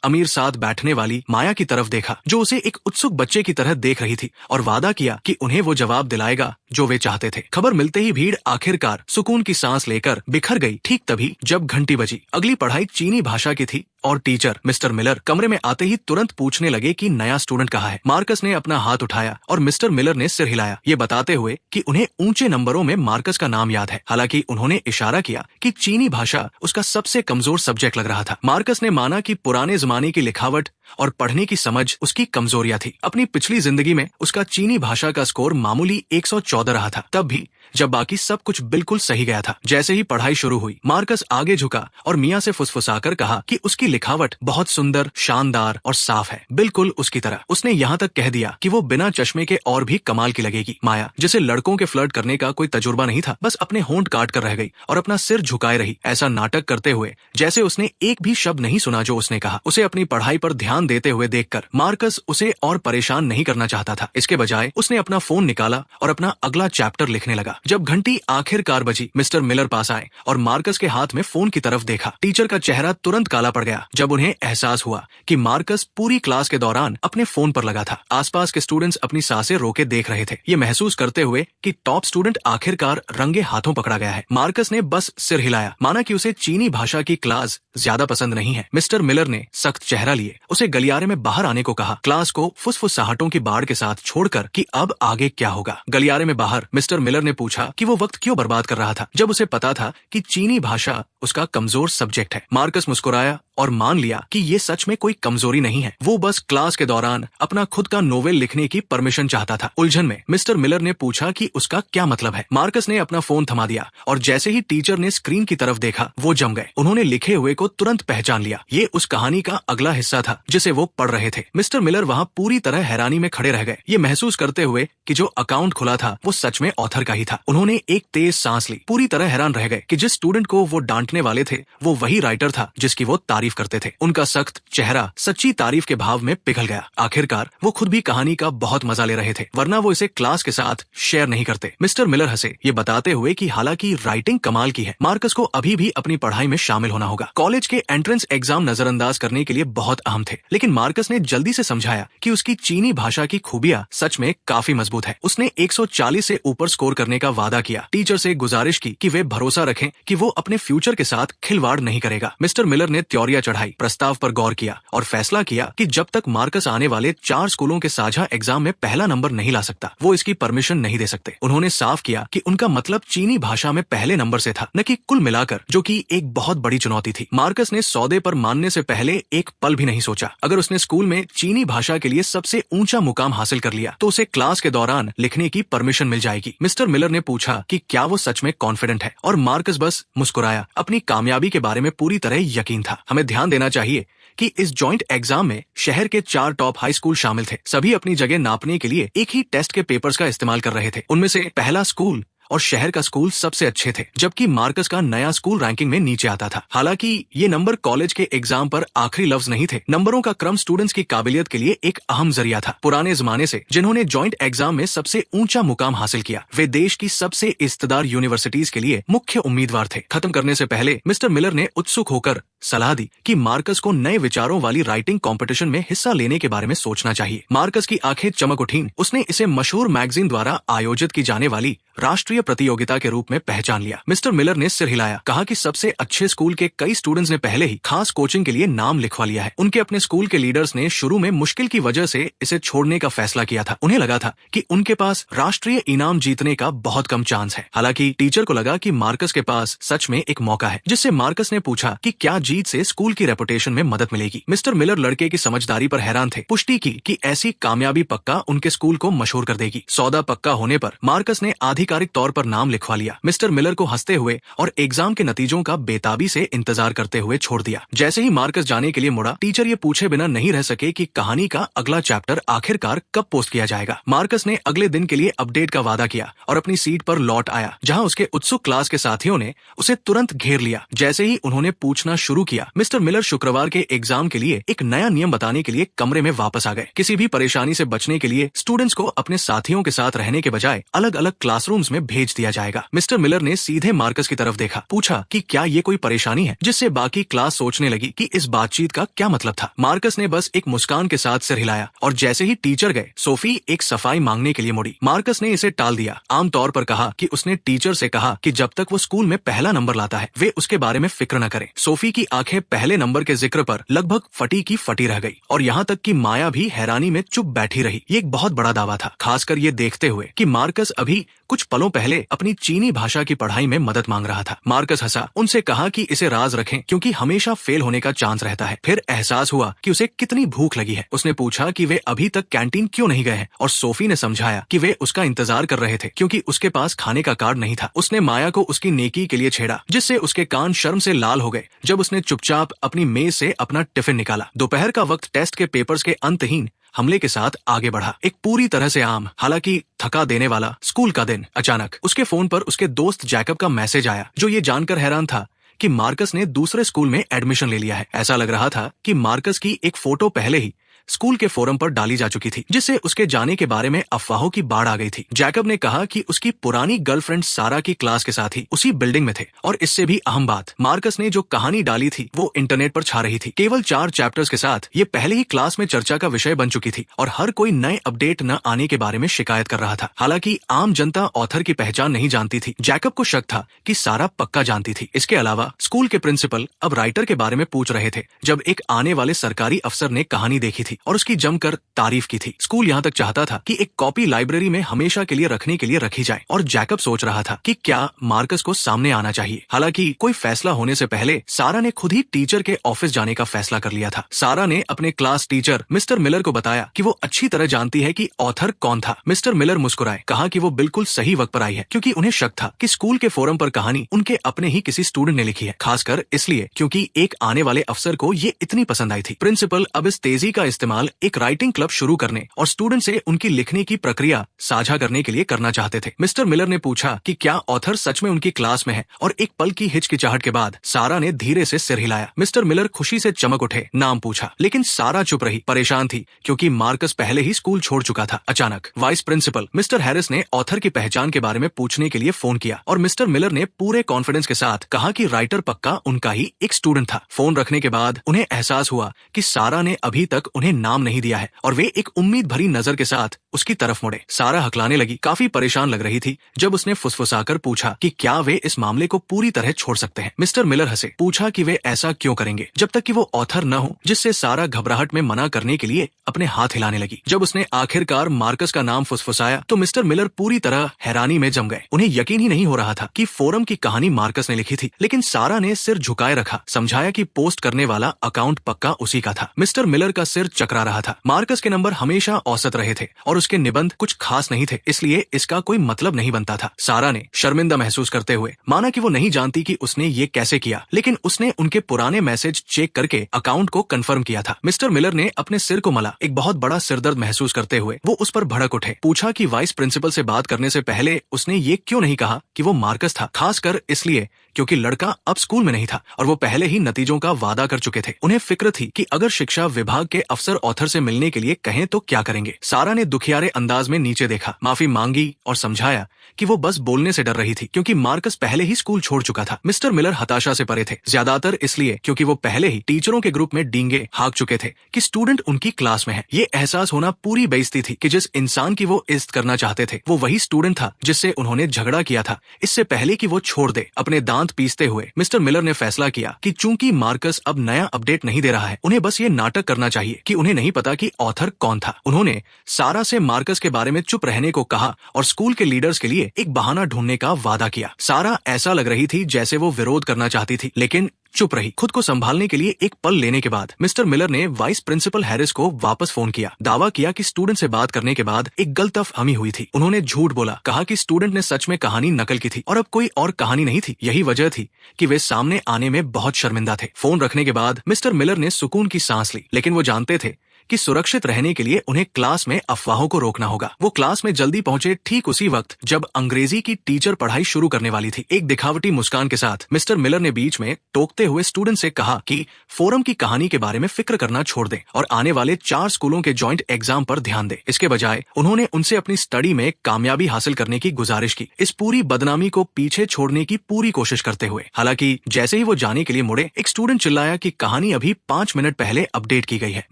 अमीर साथ बैठने वाली माया की तरफ देखा, जो उसे एक उत्सुक बच्चे की तरह देख रही थी, और वादा किया कि उन्हें वो जवाब दिलाएगा जो वे चाहते थे। खबर मिलते ही भीड़ आखिरकार सुकून की सांस लेकर बिखर गई। ठीक तभी जब घंटी बजी। अगली पढ़ाई चीनी भाषा की थी और टीचर मिस्टर मिलर कमरे में आते ही तुरंत पूछने लगे कि नया स्टूडेंट कहाँ है। मार्कस ने अपना हाथ उठाया और मिस्टर मिलर ने सिर हिलाया, ये बताते हुए कि उन्हें ऊंचे नंबरों में मार्कस का नाम याद है। हालांकि उन्होंने इशारा किया कि चीनी भाषा उसका सबसे कमजोर सब्जेक्ट लग रहा था। मार्कस ने माना कि पुराने जमाने की लिखावट और पढ़ने की समझ उसकी कमजोरियां थी। अपनी पिछली जिंदगी में उसका चीनी भाषा का स्कोर मामूली 114 रहा था, तब भी जब बाकी सब कुछ बिल्कुल सही गया था। जैसे ही पढ़ाई शुरू हुई, मार्कस आगे झुका और मियाँ से फुसफुसाकर कहा कि उसकी लिखावट बहुत सुंदर, शानदार और साफ है, बिल्कुल उसकी तरह। उसने यहाँ तक कह दिया कि वो बिना चश्मे के और भी कमाल की लगेगी। माया, जिसे लड़कों के फ्लर्ट करने का कोई तजुर्बा नहीं था, बस अपने होंठ काट कर रह गई और अपना सिर झुकाए रही, ऐसा नाटक करते हुए जैसे उसने एक भी शब्द नहीं सुना जो उसने कहा। उसे अपनी पढ़ाई पर ध्यान देते हुए देखकर मार्कस उसे और परेशान नहीं करना चाहता था। इसके बजाय उसने अपना फोन निकाला और अपना अगला चैप्टर लिखने लगा। जब घंटी आखिरकार बजी, मिस्टर मिलर पास आए और मार्कस के हाथ में फोन की तरफ देखा। टीचर का चेहरा तुरंत काला पड़ गया जब उन्हें एहसास हुआ कि मार्कस पूरी क्लास के दौरान अपने फोन पर लगा था। आसपास के स्टूडेंट्स अपनी सांसें रोके देख रहे थे, ये महसूस करते हुए कि टॉप स्टूडेंट आखिरकार रंगे हाथों पकड़ा गया है। मार्कस ने बस सिर हिलाया, माना कि उसे चीनी भाषा की क्लास ज्यादा पसंद नहीं है। मिस्टर मिलर ने सख्त चेहरा लिए उसे गलियारे में बाहर आने को कहा, क्लास को फुसफुसाहटों की बाढ़ के साथ छोड़कर कि अब आगे क्या होगा। गलियारे में बाहर मिस्टर मिलर ने पूछा कि वो वक्त क्यों बर्बाद कर रहा था, जब उसे पता था कि चीनी भाषा उसका कमजोर सब्जेक्ट है। मार्कस मुस्कुराया और मान लिया कि ये सच में कोई कमजोरी नहीं है। वो बस क्लास के दौरान अपना खुद का नोवेल लिखने की परमिशन चाहता था। उलझन में मिस्टर मिलर ने पूछा कि उसका क्या मतलब है। मार्कस ने अपना फोन थमा दिया और जैसे ही टीचर ने स्क्रीन की तरफ देखा, वो जम गए। उन्होंने लिखे हुए को तुरंत पहचान लिया। ये उस कहानी का अगला हिस्सा था जिसे वो पढ़ रहे थे। मिस्टर मिलर वहाँ पूरी तरह हैरानी में खड़े रह गए, ये महसूस करते हुए कि जो अकाउंट खुला था वो सच में ऑथर का ही था। उन्होंने एक तेज सांस ली, पूरी तरह हैरान रह गए कि जिस स्टूडेंट को वो डांटने वाले थे वो वही राइटर था जिसकी वो तारीफ करते थे। उनका सख्त चेहरा सच्ची तारीफ के भाव में पिघल गया। आखिरकार वो खुद भी कहानी का बहुत मजा ले रहे थे, वरना वो इसे क्लास के साथ शेयर नहीं करते। मिस्टर मिलर हंसे, ये बताते हुए कि हालांकि राइटिंग कमाल की है, मार्कस को अभी भी अपनी पढ़ाई में शामिल होना होगा। कॉलेज के एंट्रेंस एग्जाम नजरअंदाज करने के लिए बहुत अहम थे, लेकिन मार्कस ने जल्दी से समझाया कि उसकी चीनी भाषा की खूबियां सच में काफी मजबूत है। उसने 140 से ऊपर स्कोर करने का वादा किया। टीचर से गुजारिश की कि वे भरोसा रखें कि वो अपने फ्यूचर के साथ खिलवाड़ नहीं करेगा। मिस्टर मिलर ने त्योरियां चढ़ाई, प्रस्ताव पर गौर किया और फैसला किया कि जब तक मार्कस आने वाले 4 स्कूलों के साझा एग्जाम में पहला नंबर नहीं ला सकता, वो इसकी परमिशन नहीं दे सकते। उन्होंने साफ किया कि उनका मतलब चीनी भाषा में पहले नंबर से था, न कि कुल मिलाकर, जो कि एक बहुत बड़ी चुनौती थी। मार्कस ने सौदे पर मानने से पहले एक पल भी नहीं सोचा। अगर उसने स्कूल में चीनी भाषा के लिए सबसे ऊंचा मुकाम हासिल कर लिया तो उसे क्लास के दौरान लिखने की परमिशन मिल जाएगी। मिस्टर मिलर ने पूछा कि क्या वो सच में कॉन्फिडेंट है, और मार्कस बस मुस्कुराया। अपनी कामयाबी के बारे में पूरी तरह यकीन था। हमें ध्यान देना चाहिए कि इस जॉइंट एग्जाम में शहर के 4 टॉप हाई स्कूल शामिल थे। सभी अपनी जगह नापने के लिए एक ही टेस्ट के पेपर्स का इस्तेमाल कर रहे थे। उनमें से पहला स्कूल और शहर का स्कूल सबसे अच्छे थे, जबकि मार्कस का नया स्कूल रैंकिंग में नीचे आता था। हालांकि ये नंबर कॉलेज के एग्जाम पर आखिरी लफ्ज नहीं थे। नंबरों का क्रम स्टूडेंट्स की काबिलियत के लिए एक अहम जरिया था। पुराने जमाने से जिन्होंने जॉइंट एग्जाम में सबसे ऊंचा मुकाम हासिल किया, वे देश की सबसे इज्जतदार यूनिवर्सिटीज के लिए मुख्य उम्मीदवार थे। खत्म करने से पहले मिस्टर मिलर ने उत्सुक होकर सलाह दी कि मार्कस को नए विचारों वाली राइटिंग कंपटीशन में हिस्सा लेने के बारे में सोचना चाहिए। मार्कस की आंखें चमक उठीं। उसने इसे मशहूर मैगजीन द्वारा आयोजित की जाने वाली राष्ट्रीय प्रतियोगिता के रूप में पहचान लिया। मिस्टर मिलर ने सिर हिलाया, कहा कि सबसे अच्छे स्कूल के कई स्टूडेंट्स ने पहले ही खास कोचिंग के लिए नाम लिखवा लिया है। उनके अपने स्कूल के लीडर्स ने शुरू में मुश्किल की वजह से इसे छोड़ने का फैसला किया था। उन्हें लगा था कि उनके पास राष्ट्रीय इनाम जीतने का बहुत कम चांस है। हालांकि टीचर को लगा कि मार्कस के पास सच में एक मौका है, जिससे मार्कस ने पूछा कि क्या जीत से स्कूल की रेपुटेशन में मदद मिलेगी। मिस्टर मिलर लड़के की समझदारी पर हैरान थे। पुष्टि की कि ऐसी कामयाबी पक्का उनके स्कूल को मशहूर कर देगी। सौदा पक्का होने पर मार्कस ने आधिकारिक तौर पर नाम लिखवा लिया। मिस्टर मिलर को हंसते हुए और एग्जाम के नतीजों का बेताबी से इंतजार करते हुए छोड़ दिया। जैसे ही मार्कस जाने के लिए मुड़ा, टीचर ये पूछे बिना नहीं रह सके कि कहानी का अगला चैप्टर आखिरकार कब पोस्ट किया जाएगा। मार्कस ने अगले दिन के लिए अपडेट का वादा किया और अपनी सीट पर लौट आया, जहां उसके उत्सुक क्लास के साथियों ने उसे तुरंत घेर लिया। जैसे ही उन्होंने पूछना शुरू किया, मिस्टर मिलर शुक्रवार के एग्जाम के लिए एक नया नियम बताने के लिए कमरे में वापस आ गए। किसी भी परेशानी से बचने के लिए स्टूडेंट्स को अपने साथियों के साथ रहने के बजाय अलग अलग क्लासरूम्स में भेज दिया जाएगा। मिस्टर मिलर ने सीधे मार्कस की तरफ देखा, पूछा कि क्या ये कोई परेशानी है, जिससे बाकी क्लास सोचने लगी कि इस बातचीत का क्या मतलब था। मार्कस ने बस एक मुस्कान के साथ सिर हिलाया और जैसे ही टीचर गए, सोफी एक सफाई मांगने के लिए मुड़ी। मार्कस ने इसे टाल दिया, आमतौर पर कहा कि उसने टीचर से कहा कि जब तक वो स्कूल में पहला नंबर लाता है, वे उसके बारे में फिक्र न करें। सोफी की आंखें पहले नंबर के जिक्र पर लगभग फटी की फटी रह गई और यहाँ तक कि माया भी हैरानी में चुप बैठी रही। ये एक बहुत बड़ा दावा था, खासकर ये देखते हुए कि मार्कस अभी कुछ पलों पहले अपनी चीनी भाषा की पढ़ाई में मदद मांग रहा था। मार्कस हंसा, उनसे कहा कि इसे राज रखें क्योंकि हमेशा फेल होने का चांस रहता है। फिर एहसास हुआ कि उसे कितनी भूख लगी है। उसने पूछा कि वे अभी तक कैंटीन क्यों नहीं गए हैं और सोफी ने समझाया कि वे उसका इंतजार कर रहे थे क्योंकि उसके पास खाने का कार्ड नहीं था। उसने माया को उसकी नेकी के लिए छेड़ा, जिससे उसके कान शर्म से लाल हो गए जब उसने चुपचाप अपनी मेज से अपना टिफिन निकाला। दोपहर का वक्त टेस्ट के पेपर्स के अंतहीन हमले के साथ आगे बढ़ा। एक पूरी तरह से आम, हालांकि थका देने वाला स्कूल का दिन। अचानक उसके फोन पर उसके दोस्त जैकब का मैसेज आया, जो ये जानकर हैरान था कि मार्कस ने दूसरे स्कूल में एडमिशन ले लिया है। ऐसा लग रहा था कि मार्कस की एक फोटो पहले ही स्कूल के फोरम पर डाली जा चुकी थी, जिससे उसके जाने के बारे में अफवाहों की बाढ़ आ गई थी। जैकब ने कहा कि उसकी पुरानी गर्लफ्रेंड सारा की क्लास के साथ ही उसी बिल्डिंग में थे और इससे भी अहम बात, मार्कस ने जो कहानी डाली थी वो इंटरनेट पर छा रही थी। केवल 4 चैप्टर्स के साथ ये पहले ही क्लास में चर्चा का विषय बन चुकी थी और हर कोई नए अपडेट न आने के बारे में शिकायत कर रहा था। हालांकि आम जनता ऑथर की पहचान नहीं जानती थी। जैकब को शक था कि सारा पक्का जानती थी। इसके अलावा स्कूल के प्रिंसिपल अब राइटर के बारे में पूछ रहे थे, जब एक आने वाले सरकारी अफसर ने कहानी देखी थी और उसकी जमकर तारीफ की थी। स्कूल यहाँ तक चाहता था कि एक कॉपी लाइब्रेरी में हमेशा के लिए रखने के लिए रखी जाए और जैकब सोच रहा था कि क्या मार्कस को सामने आना चाहिए। हालांकि कोई फैसला होने से पहले सारा ने खुद ही टीचर के ऑफिस जाने का फैसला कर लिया था। सारा ने अपने क्लास टीचर मिस्टर मिलर को बताया कि वो अच्छी तरह जानती है कि ऑथर कौन था। मिस्टर मिलर मुस्कुराए, कहा कि वो बिल्कुल सही वक्त पर आई है क्योंकि उन्हें शक था कि स्कूल के फोरम पर कहानी उनके अपने ही किसी स्टूडेंट ने लिखी है, खासकर इसलिए क्योंकि एक आने वाले अफसर को ये इतनी पसंद आई थी। प्रिंसिपल अब इस तेजी का इस्तेमाल एक राइटिंग क्लब शुरू करने और स्टूडेंट से उनकी लिखने की प्रक्रिया साझा करने के लिए करना चाहते थे। मिस्टर मिलर ने पूछा कि क्या ऑथर सच में उनकी क्लास में है और एक पल की हिचकिचाहट के बाद सारा ने धीरे से सिर हिलाया। मिस्टर मिलर खुशी से चमक उठे, नाम पूछा, लेकिन सारा चुप रही, परेशान थी क्योंकि मार्कस पहले ही स्कूल छोड़ चुका था। अचानक वाइस प्रिंसिपल मिस्टर हैरिस ने ऑथर की पहचान के बारे में पूछने के लिए फोन किया और मिस्टर मिलर ने पूरे कॉन्फिडेंस के साथ कहा कि राइटर पक्का उनका ही एक स्टूडेंट था। फोन रखने के बाद उन्हें एहसास हुआ कि सारा ने अभी तक उन्हें नाम नहीं दिया है और वे एक उम्मीद भरी नजर के साथ उसकी तरफ मुड़े। सारा हकलाने लगी, काफी परेशान लग रही थी जब उसने फुसफुसाकर पूछा कि क्या वे इस मामले को पूरी तरह छोड़ सकते हैं। मिस्टर मिलर हंसे, पूछा कि वे ऐसा क्यों करेंगे जब तक कि वो ऑथर न हो, जिससे सारा घबराहट में मना करने के लिए अपने हाथ हिलाने लगी। जब उसने आखिरकार मार्कस का नाम फुसफुसाया तो मिस्टर मिलर पूरी तरह हैरानी में जम गए। उन्हें यकीन ही नहीं हो रहा था कि फोरम की कहानी मार्कस ने लिखी थी, लेकिन सारा ने सिर झुकाए रखा, समझाया कि पोस्ट करने वाला अकाउंट पक्का उसी का था। मिस्टर मिलर का सिर चकरा रहा था। मार्कस के नंबर हमेशा औसत रहे थे और उसके निबंध कुछ खास नहीं थे, इसलिए इसका कोई मतलब नहीं बनता था। सारा ने शर्मिंदा महसूस करते हुए माना कि वो नहीं जानती कि उसने ये कैसे किया, लेकिन उसने उनके पुराने मैसेज चेक करके अकाउंट को कंफर्म किया था। मिस्टर मिलर ने अपने सिर को मला। एक बहुत बड़ा सिरदर्द महसूस करते हुए वो उस पर भड़क उठे। पूछा कि वाइस प्रिंसिपल से बात करने से पहले उसने ये क्यों नहीं कहा कि वो मार्कस था, खासकर इसलिए क्योंकि लड़का अब स्कूल में नहीं था और वो पहले ही नतीजों का वादा कर चुके थे। उन्हें फिक्र थी कि अगर शिक्षा विभाग के अफसर ऑथर से मिलने के लिए कहें तो क्या करेंगे। सारा ने दुखियारे अंदाज में नीचे देखा, माफी मांगी और समझाया कि वो बस बोलने से डर रही थी क्योंकि मार्कस पहले ही स्कूल छोड़ चुका था। मिस्टर मिलर हताशा से परे थे, ज्यादातर इसलिए क्योंकि वो पहले ही टीचरों के ग्रुप में डींगे हाँक चुके थे कि स्टूडेंट उनकी क्लास में है। ये एहसास होना पूरी बेइज्जती थी कि जिस इंसान की वो इज्जत करना चाहते थे वो वही स्टूडेंट था जिससे उन्होंने झगड़ा किया था इससे पहले कि वो छोड़ दे। अपने दांत पीसते हुए मिस्टर मिलर ने फैसला किया कि चूंकि मार्कस अब नया अपडेट नहीं दे रहा है, उन्हें बस ये नाटक करना चाहिए कि उन्हें नहीं पता कि ऑथर कौन था। उन्होंने सारा से मार्कस के बारे में चुप रहने को कहा और स्कूल के लीडर्स के लिए एक बहाना ढूंढने का वादा किया। सारा ऐसा लग रही थी जैसे वो विरोध करना चाहती थी, लेकिन चुप रही। खुद को संभालने के लिए एक पल लेने के बाद मिस्टर मिलर ने वाइस प्रिंसिपल हैरिस को वापस फोन किया। दावा किया कि स्टूडेंट से बात करने के बाद एक गलतफहमी हुई थी। उन्होंने झूठ बोला, कहा कि स्टूडेंट ने सच में कहानी नकल की थी और अब कोई और कहानी नहीं थी। यही वजह थी कि वे सामने आने में बहुत शर्मिंदा थे। फोन रखने के बाद मिस्टर मिलर ने सुकून की सांस ली, लेकिन वो जानते थे कि सुरक्षित रहने के लिए उन्हें क्लास में अफवाहों को रोकना होगा। वो क्लास में जल्दी पहुंचे ठीक उसी वक्त जब अंग्रेजी की टीचर पढ़ाई शुरू करने वाली थी। एक दिखावटी मुस्कान के साथ मिस्टर मिलर ने बीच में टोकते हुए स्टूडेंट से कहा कि फोरम की कहानी के बारे में फिक्र करना छोड़ दें और आने वाले 4 स्कूलों के जॉइंट एग्जाम पर ध्यान दें। इसके बजाय उन्होंने उनसे अपनी स्टडी में कामयाबी हासिल करने की गुजारिश की, इस पूरी बदनामी को पीछे छोड़ने की पूरी कोशिश करते हुए। हालांकि जैसे ही वो जाने के लिए मुड़े, एक स्टूडेंट चिल्लाया कि कहानी अभी 5 मिनट पहले अपडेट की गई है।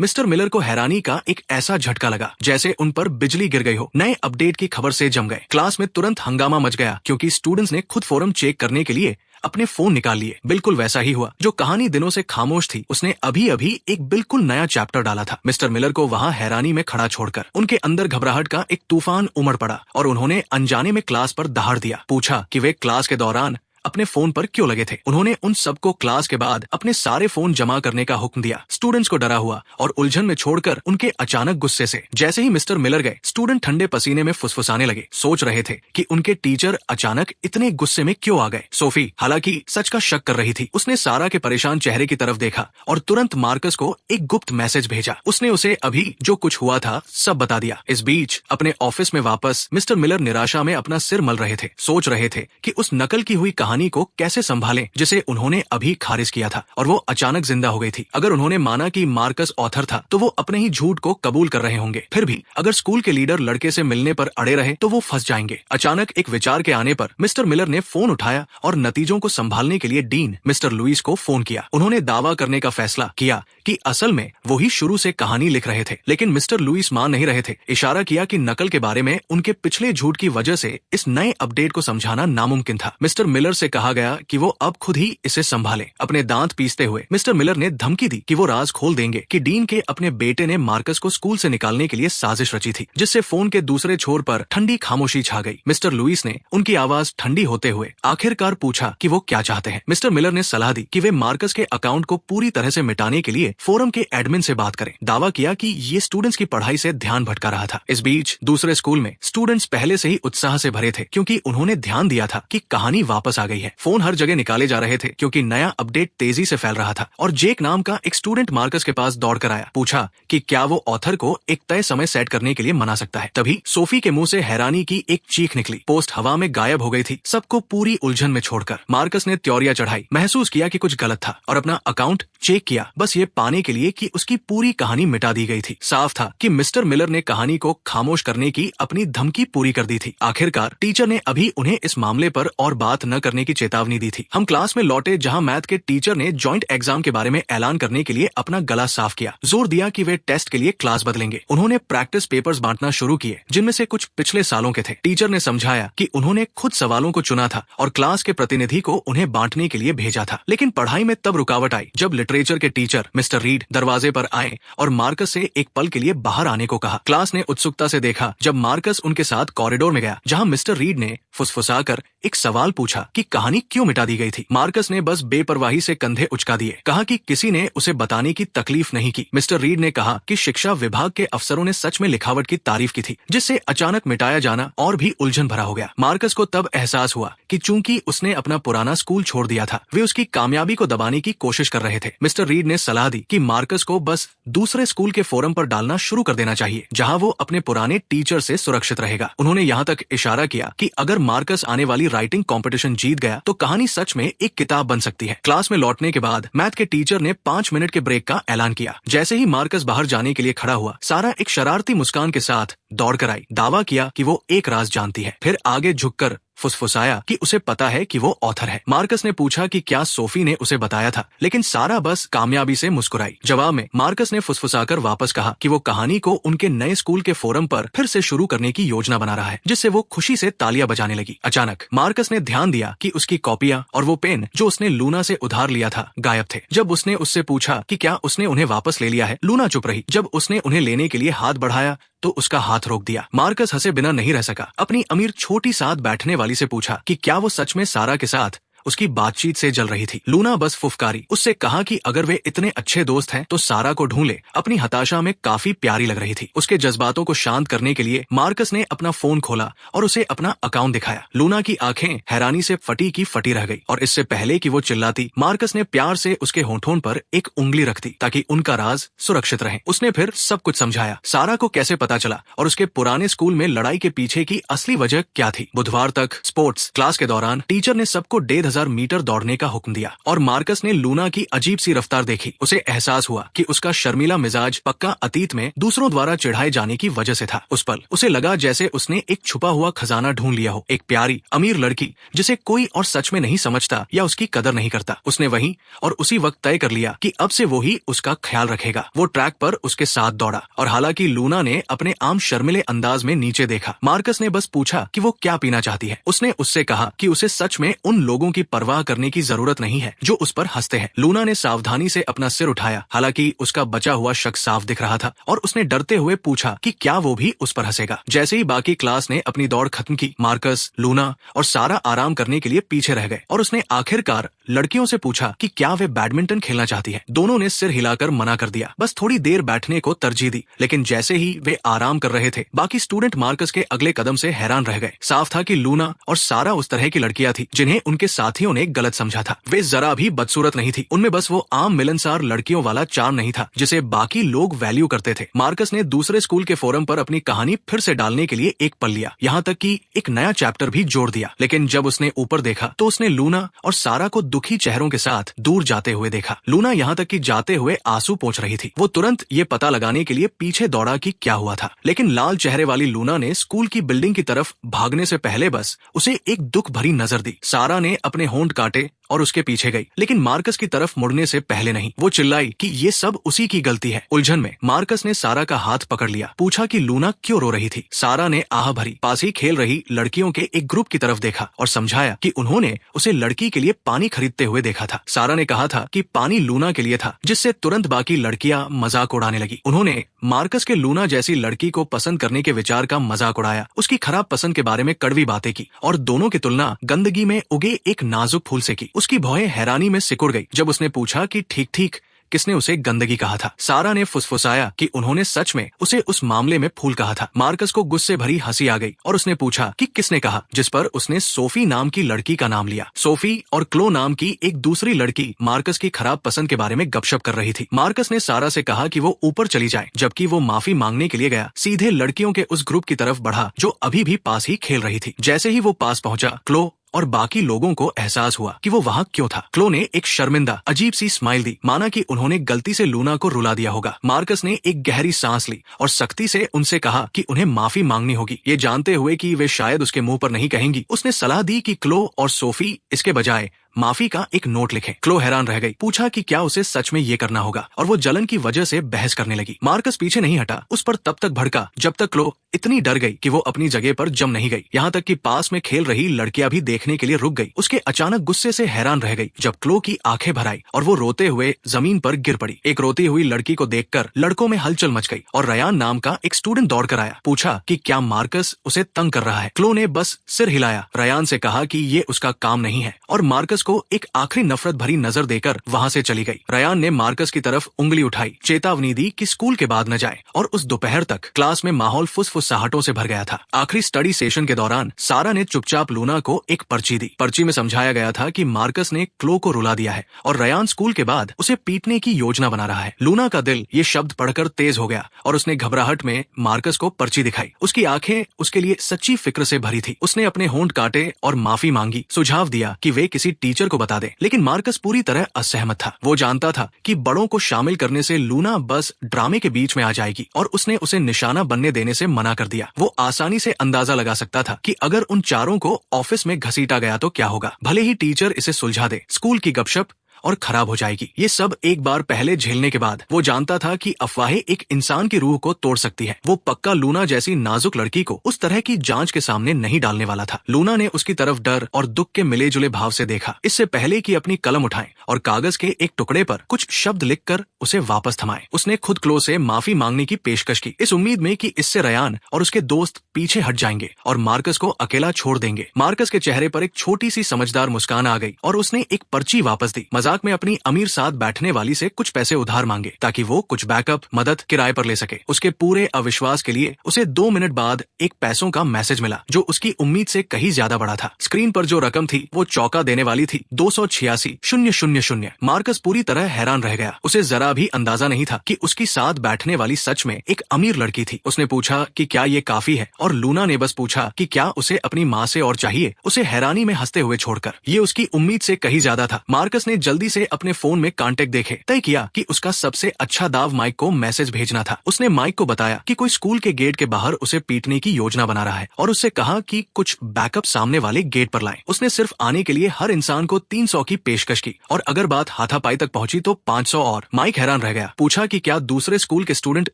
मिस्टर मिलर को हैरानी का एक ऐसा झटका लगा जैसे उन पर बिजली गिर गई हो। नए अपडेट की खबर से जम गए। क्लास में तुरंत हंगामा मच गया क्योंकि स्टूडेंट्स ने खुद फोरम चेक करने के लिए अपने फोन निकाल लिए। बिल्कुल वैसा ही हुआ। जो कहानी दिनों से खामोश थी, उसने अभी अभी एक बिल्कुल नया चैप्टर डाला था। मिस्टर मिलर को वहां हैरानी में खड़ा छोड़कर उनके अंदर घबराहट का एक तूफान उमड़ पड़ा और उन्होंने अनजाने में क्लास पर दहाड़ दिया। पूछा कि वे क्लास के दौरान अपने फोन पर क्यों लगे थे। उन्होंने उन सबको क्लास के बाद अपने सारे फोन जमा करने का हुक्म दिया। स्टूडेंट्स को डरा हुआ और उलझन में छोड़कर उनके अचानक गुस्से से जैसे ही मिस्टर मिलर गए, स्टूडेंट ठंडे पसीने में फुसफुसाने लगे। सोच रहे थे कि उनके टीचर अचानक इतने गुस्से में क्यों आ गए। सोफी हालांकि सच का शक कर रही थी। उसने सारा के परेशान चेहरे की तरफ देखा और तुरंत मार्कस को एक गुप्त मैसेज भेजा। उसने उसे अभी जो कुछ हुआ था सब बता दिया। इस बीच अपने ऑफिस में वापस मिस्टर मिलर निराशा में अपना सिर मल रहे थे। सोच रहे थे कि उस नकल की हुई कहानी को कैसे संभालें जिसे उन्होंने अभी खारिज किया था और वो अचानक जिंदा हो गई थी। अगर उन्होंने माना कि मार्कस ऑथर था तो वो अपने ही झूठ को कबूल कर रहे होंगे। फिर भी अगर स्कूल के लीडर लड़के से मिलने पर अड़े रहे तो वो फंस जाएंगे। अचानक एक विचार के आने पर मिस्टर मिलर ने फोन उठाया और नतीजों को संभालने के लिए डीन मिस्टर लुइस को फोन किया। उन्होंने दावा करने का फैसला किया कि असल में वो ही शुरू से कहानी लिख रहे थे, लेकिन मिस्टर लुइस मान नहीं रहे थे। इशारा किया कि नकल के बारे में उनके पिछले झूठ की वजह से इस नए अपडेट को समझाना नामुमकिन था। मिस्टर मिलर से कहा गया कि वो अब खुद ही इसे संभाले। अपने दांत पीसते हुए मिस्टर मिलर ने धमकी दी कि वो राज खोल देंगे कि डीन के अपने बेटे ने मार्कस को स्कूल से निकालने के लिए साजिश रची थी, जिससे फोन के दूसरे छोर पर ठंडी खामोशी छा गई। मिस्टर लुइस ने उनकी आवाज ठंडी होते हुए आखिरकार पूछा कि वो क्या चाहते हैं। मिस्टर मिलर ने सलाह दी कि वे मार्कस के अकाउंट को पूरी तरह से मिटाने के लिए फोरम के एडमिन से बात करें। दावा किया कि ये स्टूडेंट्स की पढ़ाई से ध्यान भटका रहा था। इस बीच दूसरे स्कूल में स्टूडेंट्स पहले से ही उत्साह से भरे थे क्योंकि उन्होंने ध्यान दिया था कि कहानी वापस आ गई है। फोन हर जगह निकाले जा रहे थे क्योंकि नया अपडेट तेजी से फैल रहा था और जेक नाम का एक स्टूडेंट मार्कस के पास दौड़कर आया। पूछा कि क्या वो ऑथर को एक तय समय सेट करने के लिए मना सकता है। तभी सोफी के मुंह से हैरानी की एक चीख निकली। पोस्ट हवा में गायब हो गई थी। सबको पूरी उलझन में छोड़कर मार्कस ने त्योरिया चढ़ाई। महसूस किया कि कुछ गलत था और अपना अकाउंट चेक किया, बस ये पाने के लिए कि उसकी पूरी कहानी मिटा दी गई थी। साफ था कि मिस्टर मिलर ने कहानी को खामोश करने की अपनी धमकी पूरी कर दी थी। आखिरकार टीचर ने अभी उन्हें इस मामले पर और बात न करने की चेतावनी दी थी। हम क्लास में लौटे जहाँ मैथ के टीचर ने जॉइंट एग्जाम के बारे में ऐलान करने के लिए अपना गला साफ किया। जोर दिया कि वे टेस्ट के लिए क्लास बदलेंगे। उन्होंने प्रैक्टिस पेपर्स बांटना शुरू किए जिनमें से कुछ पिछले सालों के थे। टीचर ने समझाया कि उन्होंने खुद सवालों को चुना था और क्लास के प्रतिनिधि को उन्हें बांटने के लिए भेजा था। लेकिन पढ़ाई में तब रुकावट आई जब लिटरेचर के टीचर मिस्टर रीड दरवाजे पर आए और मार्कस से एक पल के लिए बाहर आने को कहा। क्लास ने उत्सुकता से देखा जब मार्कस उनके साथ कॉरिडोर में गया जहां मिस्टर रीड ने फुसफुसाकर एक सवाल पूछा कि कहानी क्यों मिटा दी गई थी। मार्कस ने बस बेपरवाही से कंधे उचका दिए, कहा कि किसी ने उसे बताने की तकलीफ नहीं की। मिस्टर रीड ने कहा कि शिक्षा विभाग के अफसरों ने सच में लिखावट की तारीफ की थी, जिससे अचानक मिटाया जाना और भी उलझन भरा हो गया। मार्कस को तब एहसास हुआ कि चूंकि उसने अपना पुराना स्कूल छोड़ दिया था, वे उसकी कामयाबी को दबाने की कोशिश कर रहे थे। मिस्टर रीड ने सलाह दी कि मार्कस को बस दूसरे स्कूल के फोरम पर डालना शुरू कर देना चाहिए जहां वो अपने पुराने टीचर से सुरक्षित रहेगा। उन्होंने यहाँ तक इशारा किया कि अगर मार्कस आने वाली राइटिंग कंपटीशन जीत गया तो कहानी सच में एक किताब बन सकती है। क्लास में लौटने के बाद मैथ के टीचर ने 5 मिनट के ब्रेक का ऐलान किया। जैसे ही मार्कस बाहर जाने के लिए खड़ा हुआ, सारा एक शरारती मुस्कान के साथ दौड़ कर आई। दावा किया कि वो एक राज जानती है, फिर आगे झुककर फुसफुसाया कि उसे पता है कि वो ऑथर है। मार्कस ने पूछा कि क्या सोफी ने उसे बताया था, लेकिन सारा बस कामयाबी से मुस्कुराई। जवाब में मार्कस ने फुसफुसाकर वापस कहा कि वो कहानी को उनके नए स्कूल के फोरम पर फिर से शुरू करने की योजना बना रहा है, जिससे वो खुशी से तालियां बजाने लगी। अचानक मार्कस ने ध्यान दिया कि उसकी कॉपियां और वो पेन जो उसने लूना से उधार लिया था गायब थे। जब उसने उससे पूछा कि क्या उसने उन्हें वापस ले लिया है, लूना चुप रही। जब उसने उन्हें लेने के लिए हाथ बढ़ाया तो उसका हाथ रोक दिया। मार्कस हंसे बिना नहीं रह सका। अपनी अमीर छोटी साथ बैठने वाली से पूछा कि क्या वो सच में सारा के साथ उसकी बातचीत से जल रही थी। लूना बस फुफकारी। उससे कहा कि अगर वे इतने अच्छे दोस्त हैं तो सारा को ढूंढ ले। अपनी हताशा में काफी प्यारी लग रही थी। उसके जज्बातों को शांत करने के लिए मार्कस ने अपना फोन खोला और उसे अपना अकाउंट दिखाया। लूना की आंखें हैरानी से फटी की फटी रह गई और इससे पहले कि वो चिल्लाती, मार्कस ने प्यार से उसके होंठों पर एक उंगली रख दी ताकि उनका राज सुरक्षित रहे। उसने फिर सब कुछ समझाया, सारा को कैसे पता चला और उसके पुराने स्कूल में लड़ाई के पीछे की असली वजह क्या थी। बुधवार तक स्पोर्ट्स क्लास के दौरान टीचर ने सबको 1500 मीटर दौड़ने का हुक्म दिया और मार्कस ने लूना की अजीब सी रफ्तार देखी। उसे एहसास हुआ कि उसका शर्मीला मिजाज पक्का अतीत में दूसरों द्वारा चिढ़ाए जाने की वजह से था। उस पल उसे लगा जैसे उसने एक छुपा हुआ खजाना ढूंढ लिया हो, एक प्यारी अमीर लड़की जिसे कोई और सच में नहीं समझता या उसकी कदर नहीं करता। उसने वहीं और उसी वक्त तय कर लिया कि अब से वो ही उसका ख्याल रखेगा। वो ट्रैक पर उसके साथ दौड़ा और हालांकि लूना ने अपने आम शर्मिले अंदाज में नीचे देखा, मार्कस ने बस पूछा कि वो क्या पीना चाहती है। उसने उससे कहा कि उसे सच में उन लोगों की परवाह करने की जरूरत नहीं है जो उस पर हंसते हैं। लूना ने सावधानी से अपना सिर उठाया, हालांकि उसका बचा हुआ शक साफ दिख रहा था, और उसने डरते हुए पूछा कि क्या वो भी उस पर हंसेगा। जैसे ही बाकी क्लास ने अपनी दौड़ खत्म की, मार्कस, लूना और सारा आराम करने के लिए पीछे रह गए और उसने आखिरकार लड़कियों से पूछा कि क्या वे बैडमिंटन खेलना चाहती है। दोनों ने सिर हिलाकर मना कर दिया, बस थोड़ी देर बैठने को तरजीह दी। लेकिन जैसे ही वे आराम कर रहे थे, बाकी स्टूडेंट मार्कस के अगले कदम से हैरान रह गए। साफ था कि लूना और सारा उस तरह की लड़कियां थी जिन्हें उनके साथियों ने गलत समझा था। वे जरा भी बदसूरत नहीं थी, उनमें बस वो आम मिलनसार लड़कियों वाला चार्म नहीं था जिसे बाकी लोग वैल्यू करते थे। मार्कस ने दूसरे स्कूल के फोरम पर अपनी कहानी फिर से डालने के लिए एक पल लिया, यहाँ तक कि एक नया चैप्टर भी जोड़ दिया। लेकिन जब उसने ऊपर देखा तो उसने लूना और सारा को दुखी चेहरों के साथ दूर जाते हुए देखा। लूना यहाँ तक कि जाते हुए आंसू पोंछ रही थी। वो तुरंत ये पता लगाने के लिए पीछे दौड़ा कि क्या हुआ था, लेकिन लाल चेहरे वाली लूना ने स्कूल की बिल्डिंग की तरफ भागने से पहले बस उसे एक दुख भरी नजर दी। सारा ने अपने होंठ काटे और उसके पीछे गई, लेकिन मार्कस की तरफ मुड़ने से पहले नहीं। वो चिल्लाई कि ये सब उसी की गलती है। उलझन में मार्कस ने सारा का हाथ पकड़ लिया, पूछा कि लूना क्यों रो रही थी। सारा ने आह भरी पास ही खेल रही लड़कियों के एक ग्रुप की तरफ देखा और समझाया कि उन्होंने उसे लड़की के लिए पानी खरीदते हुए देखा था। सारा ने कहा था कि पानी लूना के लिए था, जिससे तुरंत बाकी लड़कियां मजाक उड़ाने लगी। उन्होंने मार्कस के लूना जैसी लड़की को पसंद करने के विचार का मजाक उड़ाया, उसकी खराब पसंद के बारे में कड़वी बातें की और दोनों की तुलना गंदगी में उगे एक नाजुक फूल से की। उसकी भौहें हैरानी में सिकुड़ गई जब उसने पूछा कि ठीक ठीक किसने उसे गंदगी कहा था। सारा ने फुसफुसाया कि उन्होंने सच में उसे उस मामले में फूल कहा था। मार्कस को गुस्से भरी हंसी आ गई और उसने पूछा कि किसने कहा, जिस पर उसने सोफी नाम की लड़की का नाम लिया। सोफी और क्लो नाम की एक दूसरी लड़की मार्कस की खराब पसंद के बारे में गपशप कर रही थी। मार्कस ने सारा से कहा कि वो ऊपर चली जाए, जबकि वो माफी मांगने के लिए गया सीधे लड़कियों के उस ग्रुप की तरफ बढ़ा जो अभी भी पास ही खेल रही थी। जैसे ही वो पास पहुंचा, क्लो और बाकी लोगों को एहसास हुआ कि वो वहाँ क्यों था। क्लो ने एक शर्मिंदा अजीब सी स्माइल दी, माना कि उन्होंने गलती से लूना को रुला दिया होगा। मार्कस ने एक गहरी सांस ली और सख्ती से उनसे कहा कि उन्हें माफी मांगनी होगी, ये जानते हुए कि वे शायद उसके मुंह पर नहीं कहेंगी। उसने सलाह दी कि क्लो और सोफी इसके बजाय माफी का एक नोट लिखें। क्लो हैरान रह गई, पूछा कि क्या उसे सच में ये करना होगा, और वो जलन की वजह से बहस करने लगी। मार्कस पीछे नहीं हटा, उस पर तब तक भड़का जब तक क्लो इतनी डर गई कि वो अपनी जगह पर जम नहीं गई। यहाँ तक कि पास में खेल रही लड़कियां भी देखने के लिए रुक गई। उसके अचानक गुस्से से हैरान रह गई जब क्लो की आंखें भर आई और वो रोते हुए जमीन पर गिर पड़ी। एक रोती हुई लड़की को देखकर लड़कों में हलचल मच गई और रयान नाम का एक स्टूडेंट दौड़ कर आया। पूछा कि क्या मार्कस उसे तंग कर रहा है। क्लो ने बस सिर हिलाया, रयान से कहा कि ये उसका काम नहीं है, और मार्कस को एक आखिरी नफरत भरी नजर देकर वहाँ से चली गई। रयान ने मार्कस की तरफ उंगली उठाई, चेतावनी दी कि स्कूल के बाद न जाए, और उस दोपहर तक क्लास में माहौल फुसफुसाहटों से भर गया था। आखिरी स्टडी सेशन के दौरान सारा ने चुपचाप लूना को एक पर्ची दी। पर्ची में समझाया गया था कि मार्कस ने क्लो को रुला दिया है और रयान स्कूल के बाद उसे पीटने की योजना बना रहा है। लूना का दिल ये शब्द पढ़कर तेज हो गया और उसने घबराहट में मार्कस को पर्ची दिखाई। उसकी आंखें उसके लिए सच्ची फिक्र से भरी थी। उसने अपने होंठ काटे और माफी मांगी, सुझाव दिया कि वे किसी टीचर को बता दे, लेकिन मार्कस पूरी तरह असहमत था। वो जानता था कि बड़ों को शामिल करने से लूना बस ड्रामे के बीच में आ जाएगी, और उसने उसे निशाना बनने देने से मना कर दिया। वो आसानी से अंदाजा लगा सकता था कि अगर उन चारों को ऑफिस में घसीटा गया तो क्या होगा। भले ही टीचर इसे सुलझा दे, स्कूल की गपशप और खराब हो जाएगी। ये सब एक बार पहले झेलने के बाद वो जानता था कि अफवाहें एक इंसान की रूह को तोड़ सकती है। वो पक्का लूना जैसी नाजुक लड़की को उस तरह की जांच के सामने नहीं डालने वाला था। लूना ने उसकी तरफ डर और दुख के मिले जुले भाव से देखा। इससे पहले कि अपनी कलम उठाए और कागज के एक टुकड़े पर कुछ शब्द लिखकर उसे वापस थमाए, उसने खुद क्लो से माफी मांगने की पेशकश की, इस उम्मीद में कि इससे रयान और उसके दोस्त पीछे हट जाएंगे और मार्कस को अकेला छोड़ देंगे। मार्कस के चेहरे पर एक छोटी सी समझदार मुस्कान आ गई और उसने एक पर्ची वापस दी। मजाक में अपनी अमीर साथ बैठने वाली से कुछ पैसे उधार मांगे ताकि वो कुछ बैकअप मदद किराए पर ले सके। उसके पूरे अविश्वास के लिए उसे 2 मिनट बाद एक पैसों का मैसेज मिला जो उसकी उम्मीद से कहीं ज्यादा बड़ा था। स्क्रीन पर जो रकम थी वो चौंका देने वाली थी, 286,000। मार्कस पूरी तरह हैरान रह गया। उसे जरा भी अंदाजा नहीं था कि उसकी साथ बैठने वाली सच में एक अमीर लड़की थी। उसने पूछा कि क्या ये काफी है, और लूना ने बस पूछा कि क्या उसे अपनी माँ से और चाहिए। उसे हैरानी में हंसते हुए छोड़कर ये उसकी उम्मीद से कहीं ज्यादा था। मार्कस ने जल्दी से अपने फोन में कांटेक्ट देखे, तय किया कि उसका सबसे अच्छा दाव माइक को मैसेज भेजना था। उसने माइक को बताया कि कोई स्कूल के गेट के बाहर उसे पीटने की योजना बना रहा है और उससे कहा कि कुछ बैकअप सामने वाले गेट पर लाएं। उसने सिर्फ आने के लिए हर इंसान को 300 की पेशकश की, और अगर बात हाथापाई तक पहुंची तो 500 और। माइक हैरान रह गया, पूछा कि क्या दूसरे स्कूल के स्टूडेंट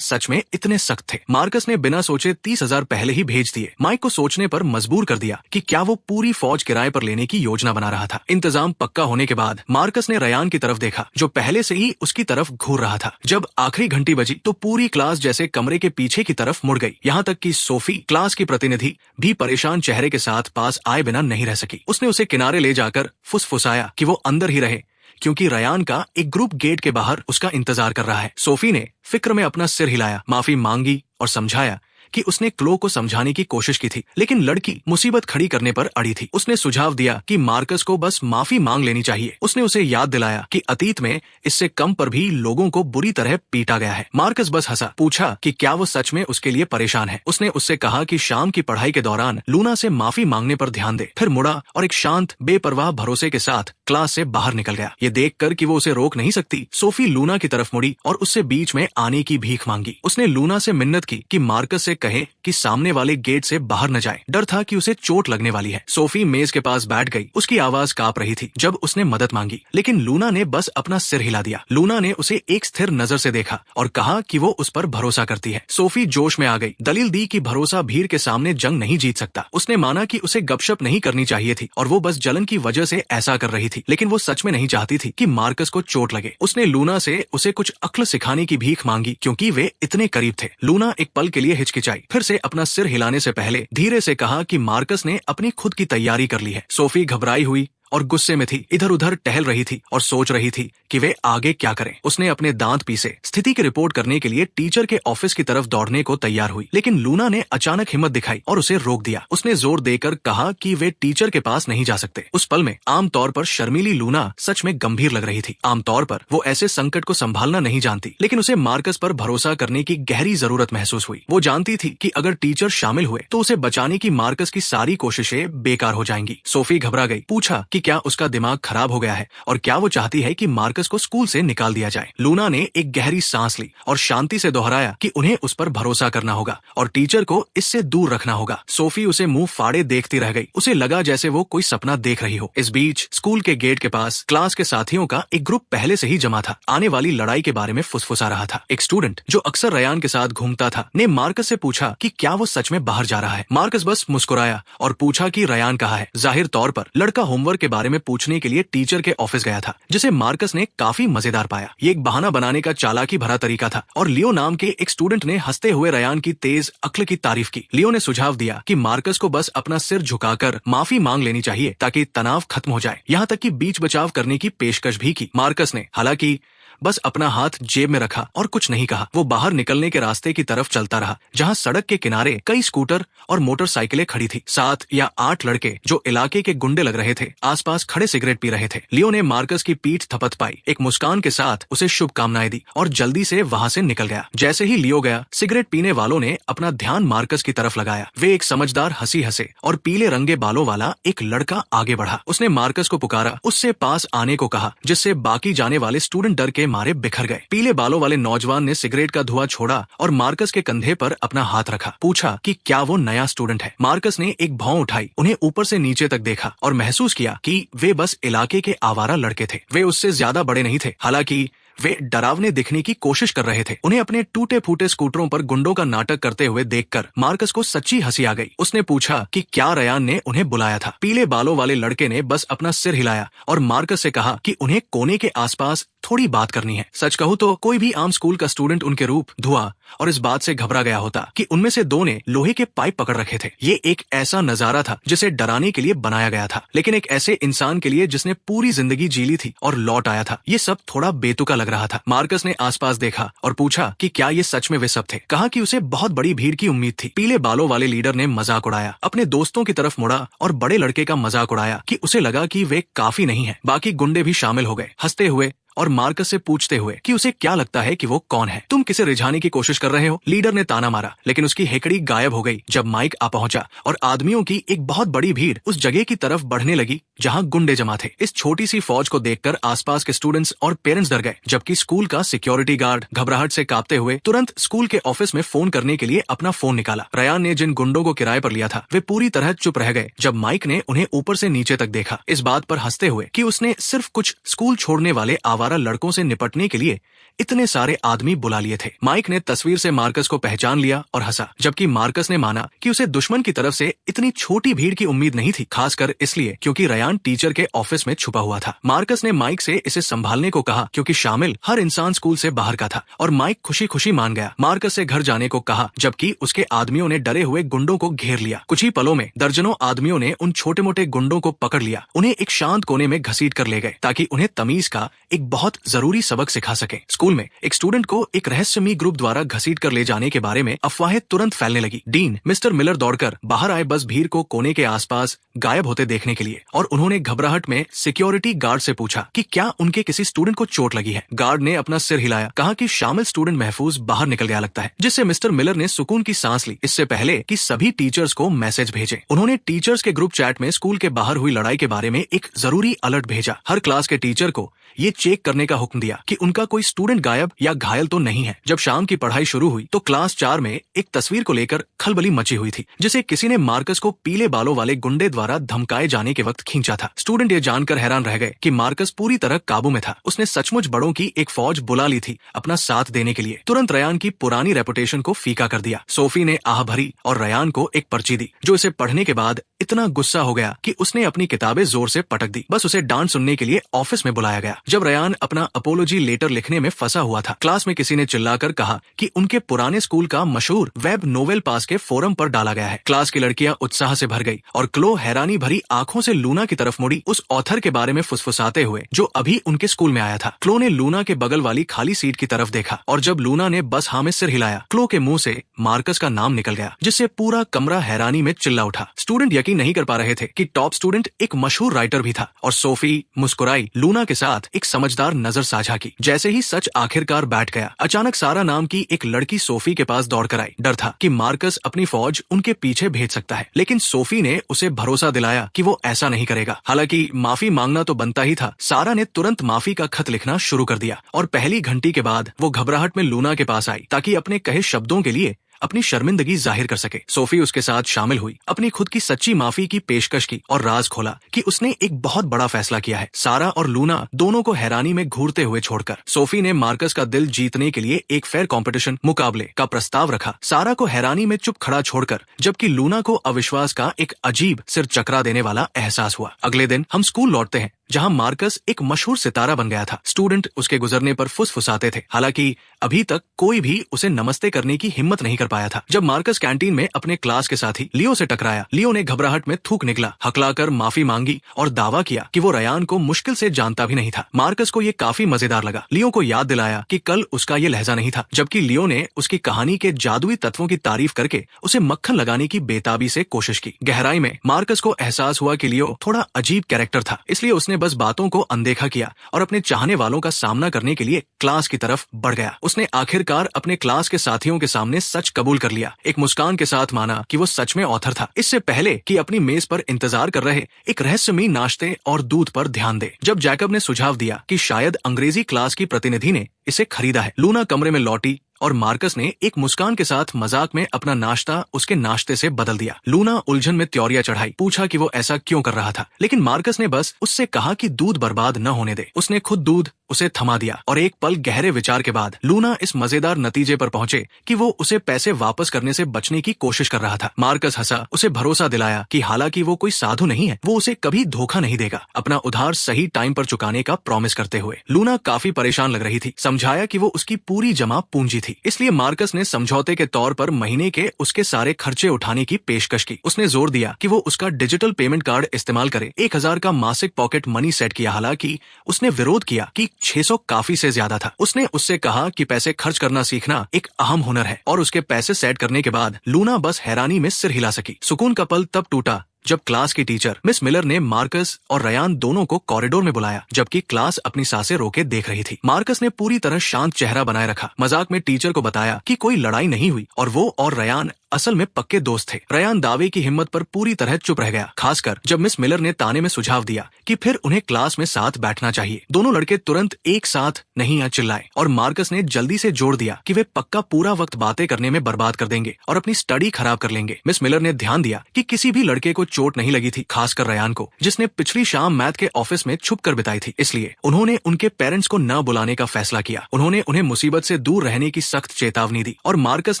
सच में इतने सख्त थे। मार्कस ने बिना सोचे 30,000 पहले ही भेज दिए। माइक को सोचने पर मजबूर कर दिया कि क्या वो पूरी फौज किराए पर लेने की योजना बना रहा था। इंतजाम पक्का होने के बाद मार्कस ने रयान की तरफ देखा जो पहले से ही उसकी तरफ घूर रहा था। जब आखिरी घंटी बजी तो पूरी क्लास जैसे कमरे के पीछे की तरफ मुड़ गई। यहाँ तक कि सोफी, क्लास की प्रतिनिधि, भी परेशान चेहरे के साथ पास आए बिना नहीं रह सकी। उसने उसे किनारे ले जाकर फुसफुसाया कि वो अंदर ही रहे क्योंकि रयान का एक ग्रुप गेट के बाहर उसका इंतजार कर रहा है। सोफी ने फिक्र में अपना सिर हिलाया, माफी मांगी और समझाया कि उसने क्लो को समझाने की कोशिश की थी, लेकिन लड़की मुसीबत खड़ी करने पर अड़ी थी। उसने सुझाव दिया कि मार्कस को बस माफी मांग लेनी चाहिए। उसने उसे याद दिलाया कि अतीत में इससे कम पर भी लोगों को बुरी तरह पीटा गया है। मार्कस बस हंसा, पूछा कि क्या वो सच में उसके लिए परेशान है। उसने उससे कहा कि शाम की पढ़ाई के दौरान लूना से माफी मांगने पर ध्यान दे। फिर मुड़ा और एक शांत बेपरवाह भरोसे के साथ क्लास से बाहर निकल गया। ये देखकर कि वो उसे रोक नहीं सकती, सोफी लूना की तरफ मुड़ी और उससे बीच में आने की भीख मांगी। उसने लूना से मिन्नत की कि मार्कस से कहे कि सामने वाले गेट से बाहर न जाए, डर था कि उसे चोट लगने वाली है। सोफी मेज के पास बैठ गई, उसकी आवाज कांप रही थी जब उसने मदद मांगी, लेकिन लूना ने बस अपना सिर हिला दिया। लूना ने उसे एक स्थिर नजर से देखा और कहा कि वो उस पर भरोसा करती है। सोफी जोश में आ गई, दलील दी कि भरोसा भीड़ के सामने जंग नहीं जीत सकता। उसने माना कि उसे गपशप नहीं करनी चाहिए थी और वो बस जलन की वजह से ऐसा कर रही थी, लेकिन वो सच में नहीं चाहती थी कि मार्कस को चोट लगे। उसने लूना से उसे कुछ अक्ल सिखाने की भीख मांगी क्योंकि वे इतने करीब थे। लूना एक पल के लिए हिचकिचाई, फिर से अपना सिर हिलाने से पहले धीरे से कहा कि मार्कस ने अपनी खुद की तैयारी कर ली है। सोफी घबराई हुई और गुस्से में थी, इधर उधर टहल रही थी और सोच रही थी कि वे आगे क्या करें। उसने अपने दांत पीसे स्थिति की रिपोर्ट करने के लिए टीचर के ऑफिस की तरफ दौड़ने को तैयार हुई, लेकिन लूना ने अचानक हिम्मत दिखाई और उसे रोक दिया। उसने जोर देकर कहा कि वे टीचर के पास नहीं जा सकते। उस पल में आमतौर पर शर्मीली लूना सच में गंभीर लग रही थी। आमतौर पर वो ऐसे संकट को संभालना नहीं जानती, लेकिन उसे मार्कस पर भरोसा करने की गहरी जरूरत महसूस हुई। वो जानती थी कि अगर टीचर शामिल हुए तो उसे बचाने की मार्कस की सारी कोशिशें बेकार हो जाएंगी। सोफी घबरा गई, पूछा कि क्या उसका दिमाग खराब हो गया है और क्या वो चाहती है कि मार्कस को स्कूल से निकाल दिया जाए। लूना ने एक गहरी सांस ली और शांति से दोहराया कि उन्हें उस पर भरोसा करना होगा और टीचर को इससे दूर रखना होगा। सोफी उसे मुंह फाड़े देखती रह गई। उसे लगा जैसे वो कोई सपना देख रही हो। इस बीच स्कूल के गेट के पास क्लास के साथियों का एक ग्रुप पहले से ही जमा था। आने वाली लड़ाई के बारे में फुसफुसा रहा था। एक स्टूडेंट जो अक्सर रयान के साथ घूमता था ने मार्कस से पूछा कि क्या वो सच में बाहर जा रहा है। मार्कस बस मुस्कुराया और पूछा कि रयान कहाँ है। जाहिर तौर पर लड़का होमवर्क के बारे में पूछने के लिए टीचर के ऑफिस गया था, जिसे मार्कस ने काफी मजेदार पाया। ये एक बहाना बनाने का चालाकी भरा तरीका था और लियो नाम के एक स्टूडेंट ने हंसते हुए रयान की तेज अक्ल की तारीफ की। लियो ने सुझाव दिया कि मार्कस को बस अपना सिर झुकाकर माफी मांग लेनी चाहिए ताकि तनाव खत्म हो जाए। यहाँ तक कि बीच बचाव करने की पेशकश भी की। मार्कस ने हालांकि बस अपना हाथ जेब में रखा और कुछ नहीं कहा। वो बाहर निकलने के रास्ते की तरफ चलता रहा, जहाँ सड़क के किनारे कई स्कूटर और मोटरसाइकिलें खड़ी थी। 7 या 8 लड़के जो इलाके के गुंडे लग रहे थे आसपास खड़े सिगरेट पी रहे थे। लियो ने मार्कस की पीठ थपथपाई, एक मुस्कान के साथ उसे शुभकामनाएं दी और जल्दी से वहाँ से निकल गया। जैसे ही लियो गया, सिगरेट पीने वालों ने अपना ध्यान मार्कस की तरफ लगाया। वे एक समझदार हंसी हंसे और पीले रंगे बालों वाला एक लड़का आगे बढ़ा। उसने मार्कस को पुकारा, उससे पास आने को कहा, जिससे बाकी जाने वाले स्टूडेंट डर के मारे बिखर गए। पीले बालों वाले नौजवान ने सिगरेट का धुआं छोड़ा और मार्कस के कंधे पर अपना हाथ रखा। पूछा कि क्या वो नया स्टूडेंट है। मार्कस ने एक भौं उठाई, उन्हें ऊपर से नीचे तक देखा और महसूस किया कि वे बस इलाके के आवारा लड़के थे। वे उससे ज्यादा बड़े नहीं थे, हालांकि वे डरावने दिखने की कोशिश कर रहे थे। उन्हें अपने टूटे फूटे स्कूटरों पर गुंडों का नाटक करते हुए देखकर मार्कस को सच्ची हंसी आ गई। उसने पूछा कि क्या रयान ने उन्हें बुलाया था। पीले बालों वाले लड़के ने बस अपना सिर हिलाया और मार्कस से कहा कि उन्हें कोने के आसपास थोड़ी बात करनी है। सच कहूँ तो कोई भी आम स्कूल का स्टूडेंट उनके रूप, धुआं और इस बात से घबरा गया होता कि उनमें से 2 ने लोहे के पाइप पकड़ रखे थे। ये एक ऐसा नजारा था जिसे डराने के लिए बनाया गया था, लेकिन एक ऐसे इंसान के लिए जिसने पूरी जिंदगी जी ली थी और लौट आया था, ये सब थोड़ा बेतुका लग रहा था। मार्कस ने आसपास देखा और पूछा कि क्या ये सच में वे सब थे। कहा कि उसे बहुत बड़ी भीड़ की उम्मीद थी। पीले बालों वाले लीडर ने मजाक उड़ाया, अपने दोस्तों की तरफ मुड़ा और बड़े लड़के का मजाक उड़ाया कि उसे लगा कि वे काफी नहीं है। बाकी गुंडे भी शामिल हो गए, हंसते हुए और मार्कस से पूछते हुए कि उसे क्या लगता है कि वो कौन है। तुम किसे रिझाने की कोशिश कर रहे हो? लीडर ने ताना मारा, लेकिन उसकी हेकड़ी गायब हो गई जब माइक आ पहुंचा और आदमियों की एक बहुत बड़ी भीड़ उस जगह की तरफ बढ़ने लगी जहां गुंडे जमा थे। इस छोटी सी फौज को देखकर आसपास के स्टूडेंट्स और पेरेंट्स डर गए, जबकि स्कूल का सिक्योरिटी गार्ड घबराहट से कांपते हुए तुरंत स्कूल के ऑफिस में फोन करने के लिए अपना फोन निकाला। रयान ने जिन गुंडों को किराए पर लिया था वे पूरी तरह चुप रह गए जब माइक ने उन्हें ऊपर से नीचे तक देखा, इस बात पर हंसते हुए कि उसने सिर्फ कुछ स्कूल छोड़ने वाले आवारा लड़कों से निपटने के लिए इतने सारे आदमी बुला लिए थे। माइक ने तस्वीर से मार्कस को पहचान लिया और हंसा, जबकि मार्कस ने माना कि उसे दुश्मन की तरफ से इतनी छोटी भीड़ की उम्मीद नहीं थी, खासकर इसलिए क्योंकि रयान टीचर के ऑफिस में छुपा हुआ था। मार्कस ने माइक से इसे संभालने को कहा क्योंकि शामिल हर इंसान स्कूल से बाहर का था और माइक खुशी खुशी मान गया। मार्कस से घर जाने को कहा, जबकि उसके आदमियों ने डरे हुए गुंडों को घेर लिया। कुछ ही पलों में दर्जनों आदमियों ने उन छोटे मोटे गुंडों को पकड़ लिया, उन्हें एक शांत कोने में घसीट कर ले गए ताकि उन्हें तमीज का एक बहुत जरूरी सबक सिखा सके। स्कूल में एक स्टूडेंट को एक रहस्यमयी ग्रुप द्वारा घसीट कर ले जाने के बारे में अफवाहें तुरंत फैलने लगी। डीन मिस्टर मिलर दौड़कर बाहर आए, बस भीड़ को कोने के आसपास गायब होते देखने के लिए, और उन्होंने घबराहट में सिक्योरिटी गार्ड से पूछा कि क्या उनके किसी स्टूडेंट को चोट लगी है। गार्ड ने अपना सिर हिलाया, कहा कि शामिल स्टूडेंट महफूज बाहर निकल गया लगता है, जिससे मिस्टर मिलर ने सुकून की सांस ली, इससे पहले कि सभी टीचर्स को मैसेज भेजे। उन्होंने टीचर्स के ग्रुप चैट में स्कूल के बाहर हुई लड़ाई के बारे में एक जरूरी अलर्ट भेजा। हर क्लास के टीचर को ये चेक करने का हुक्म दिया कि उनका कोई स्टूडेंट गायब या घायल तो नहीं है। जब शाम की पढ़ाई शुरू हुई तो क्लास 4 में एक तस्वीर को लेकर खलबली मची हुई थी, जिसे किसी ने मार्कस को पीले बालों वाले गुंडे द्वारा धमकाए जाने के वक्त खींचा था। स्टूडेंट ये जानकर हैरान रह गए कि मार्कस पूरी तरह काबू में था। उसने सचमुच बड़ों की एक फौज बुला ली थी अपना साथ देने के लिए। तुरंत रयान की पुरानी रेपुटेशन को फीका कर दिया। सोफी ने आह भरी और रयान को एक पर्ची दी, जो इसे पढ़ने के बाद इतना गुस्सा हो गया कि उसने अपनी किताबें जोर से पटक दी। बस उसे डांट सुनने के लिए ऑफिस में बुलाया गया। जब रयान अपना अपोलॉजी लेटर लिखने में फंसा हुआ था, क्लास में किसी ने चिल्लाकर कहा कि उनके पुराने स्कूल का मशहूर वेब नोवेल पास के फोरम पर डाला गया है। क्लास की लड़कियां उत्साह से भर गई और क्लो हैरानी भरी आंखों से लूना की तरफ मुड़ी, उस ऑथर के बारे में फुसफुसाते हुए जो अभी उनके स्कूल में आया था। क्लो ने लूना के बगल वाली खाली सीट की तरफ देखा और जब लूना ने बस हाँ में सिर हिलाया, क्लो के मुंह से मार्कस का नाम निकल गया, जिससे पूरा कमरा हैरानी में चिल्ला उठा। स्टूडेंट यकीन नहीं कर पा रहे थे कि टॉप स्टूडेंट एक मशहूर राइटर भी था और सोफी मुस्कुराई, लूना के साथ एक समझदार नजर साझा की। जैसे ही सच आखिरकार बैठ गया, अचानक सारा नाम की एक लड़की सोफी के पास दौड़कर आई। डर था कि मार्कस अपनी फौज उनके पीछे भेज सकता है, लेकिन सोफी ने उसे भरोसा दिलाया कि वो ऐसा नहीं करेगा। हालांकि माफी मांगना तो बनता ही था, सारा ने तुरंत माफी का खत लिखना शुरू कर दिया और पहली घंटी के बाद वो घबराहट में लूना के पास आई ताकि अपने कहे शब्दों के लिए अपनी शर्मिंदगी जाहिर कर सके। सोफी उसके साथ शामिल हुई, अपनी खुद की सच्ची माफी की पेशकश की और राज खोला कि उसने एक बहुत बड़ा फैसला किया है। सारा और लूना दोनों को हैरानी में घूरते हुए छोड़कर सोफी ने मार्कस का दिल जीतने के लिए एक फेयर कंपटीशन मुकाबले का प्रस्ताव रखा। सारा को हैरानी में चुप खड़ा छोड़कर, जबकि लूना को अविश्वास का एक अजीब सिर चकरा देने वाला एहसास हुआ। अगले दिन हम स्कूल लौटते हैं जहां मार्कस एक मशहूर सितारा बन गया था। स्टूडेंट उसके गुजरने पर फुसफुसाते थे, हालांकि अभी तक कोई भी उसे नमस्ते करने की हिम्मत नहीं कर पाया था। जब मार्कस कैंटीन में अपने क्लास के साथी लियो से टकराया, लियो ने घबराहट में थूक निकला, हकलाकर माफी मांगी और दावा किया कि वो रयान को मुश्किल से जानता भी नहीं था। मार्कस को ये काफी मजेदार लगा। लियो को याद दिलाया कि कल उसका ये लहजा नहीं था, जबकि लियो ने उसकी कहानी के जादुई तत्वों की तारीफ करके उसे मक्खन लगाने की बेताबी से कोशिश की। गहराई में मार्कस को एहसास हुआ कि लियो थोड़ा अजीब कैरेक्टर था, इसलिए उसने बस बातों को अनदेखा किया और अपने चाहने वालों का सामना करने के लिए क्लास की तरफ बढ़ गया। उसने आखिरकार अपने क्लास के साथियों के सामने सच कबूल कर लिया, एक मुस्कान के साथ माना कि वो सच में ऑथर था, इससे पहले कि अपनी मेज पर इंतजार कर रहे एक रहस्यमयी नाश्ते और दूध पर ध्यान दे। जब जैकब ने सुझाव दिया कि शायद अंग्रेजी क्लास की प्रतिनिधि ने इसे खरीदा है, लूना कमरे में लौटी और मार्कस ने एक मुस्कान के साथ मजाक में अपना नाश्ता उसके नाश्ते से बदल दिया। लूना उलझन में त्योरियां चढ़ाई, पूछा कि वो ऐसा क्यों कर रहा था, लेकिन मार्कस ने बस उससे कहा कि दूध बर्बाद न होने दे। उसने खुद दूध उसे थमा दिया और एक पल गहरे विचार के बाद लूना इस मजेदार नतीजे पर पहुंचे कि वो उसे पैसे वापस करने से बचने की कोशिश कर रहा था। मार्कस हंसा, उसे भरोसा दिलाया कि हालांकि वो कोई साधु नहीं है, वो उसे कभी धोखा नहीं देगा, अपना उधार सही टाइम पर चुकाने का प्रॉमिस करते हुए। लूना काफी परेशान लग रही थी, समझाया कि वो उसकी पूरी जमा पूंजी थी, इसलिए मार्कस ने समझौते के तौर पर महीने के उसके सारे खर्चे उठाने की पेशकश की। उसने जोर दिया कि वो उसका डिजिटल पेमेंट कार्ड इस्तेमाल करे। 1000 का मासिक पॉकेट मनी सेट किया, हालांकि उसने विरोध किया कि 600 काफी से ज्यादा था। उसने उससे कहा कि पैसे खर्च करना सीखना एक अहम हुनर है और उसके पैसे सेट करने के बाद लूना बस हैरानी में सिर हिला सकी। सुकून का पल तब टूटा जब क्लास की टीचर मिस मिलर ने मार्कस और रयान दोनों को कॉरिडोर में बुलाया, जबकि क्लास अपनी सांसें रोके देख रही थी। मार्कस ने पूरी तरह शांत चेहरा बनाए रखा, मजाक में टीचर को बताया कि कोई लड़ाई नहीं हुई और वो और रयान असल में पक्के दोस्त थे। रयान दावे की हिम्मत पर पूरी तरह चुप रह गया, खासकर जब मिस मिलर ने ताने में सुझाव दिया कि फिर उन्हें क्लास में साथ बैठना चाहिए। दोनों लड़के तुरंत एक साथ नहीं चिल्लाए और मार्कस ने जल्दी से जोड़ दिया कि वे पक्का पूरा वक्त बातें करने में बर्बाद कर देंगे और अपनी स्टडी खराब कर लेंगे। मिस मिलर ने ध्यान दिया कि किसी भी लड़के को चोट नहीं लगी थी, खासकर रयान को, जिसने पिछली शाम मैथ के ऑफिस में छुप कर बिताई थी। इसलिए उन्होंने उनके पेरेंट्स को न बुलाने का फैसला किया। उन्होंने उन्हें मुसीबत से दूर रहने की सख्त चेतावनी दी और मार्कस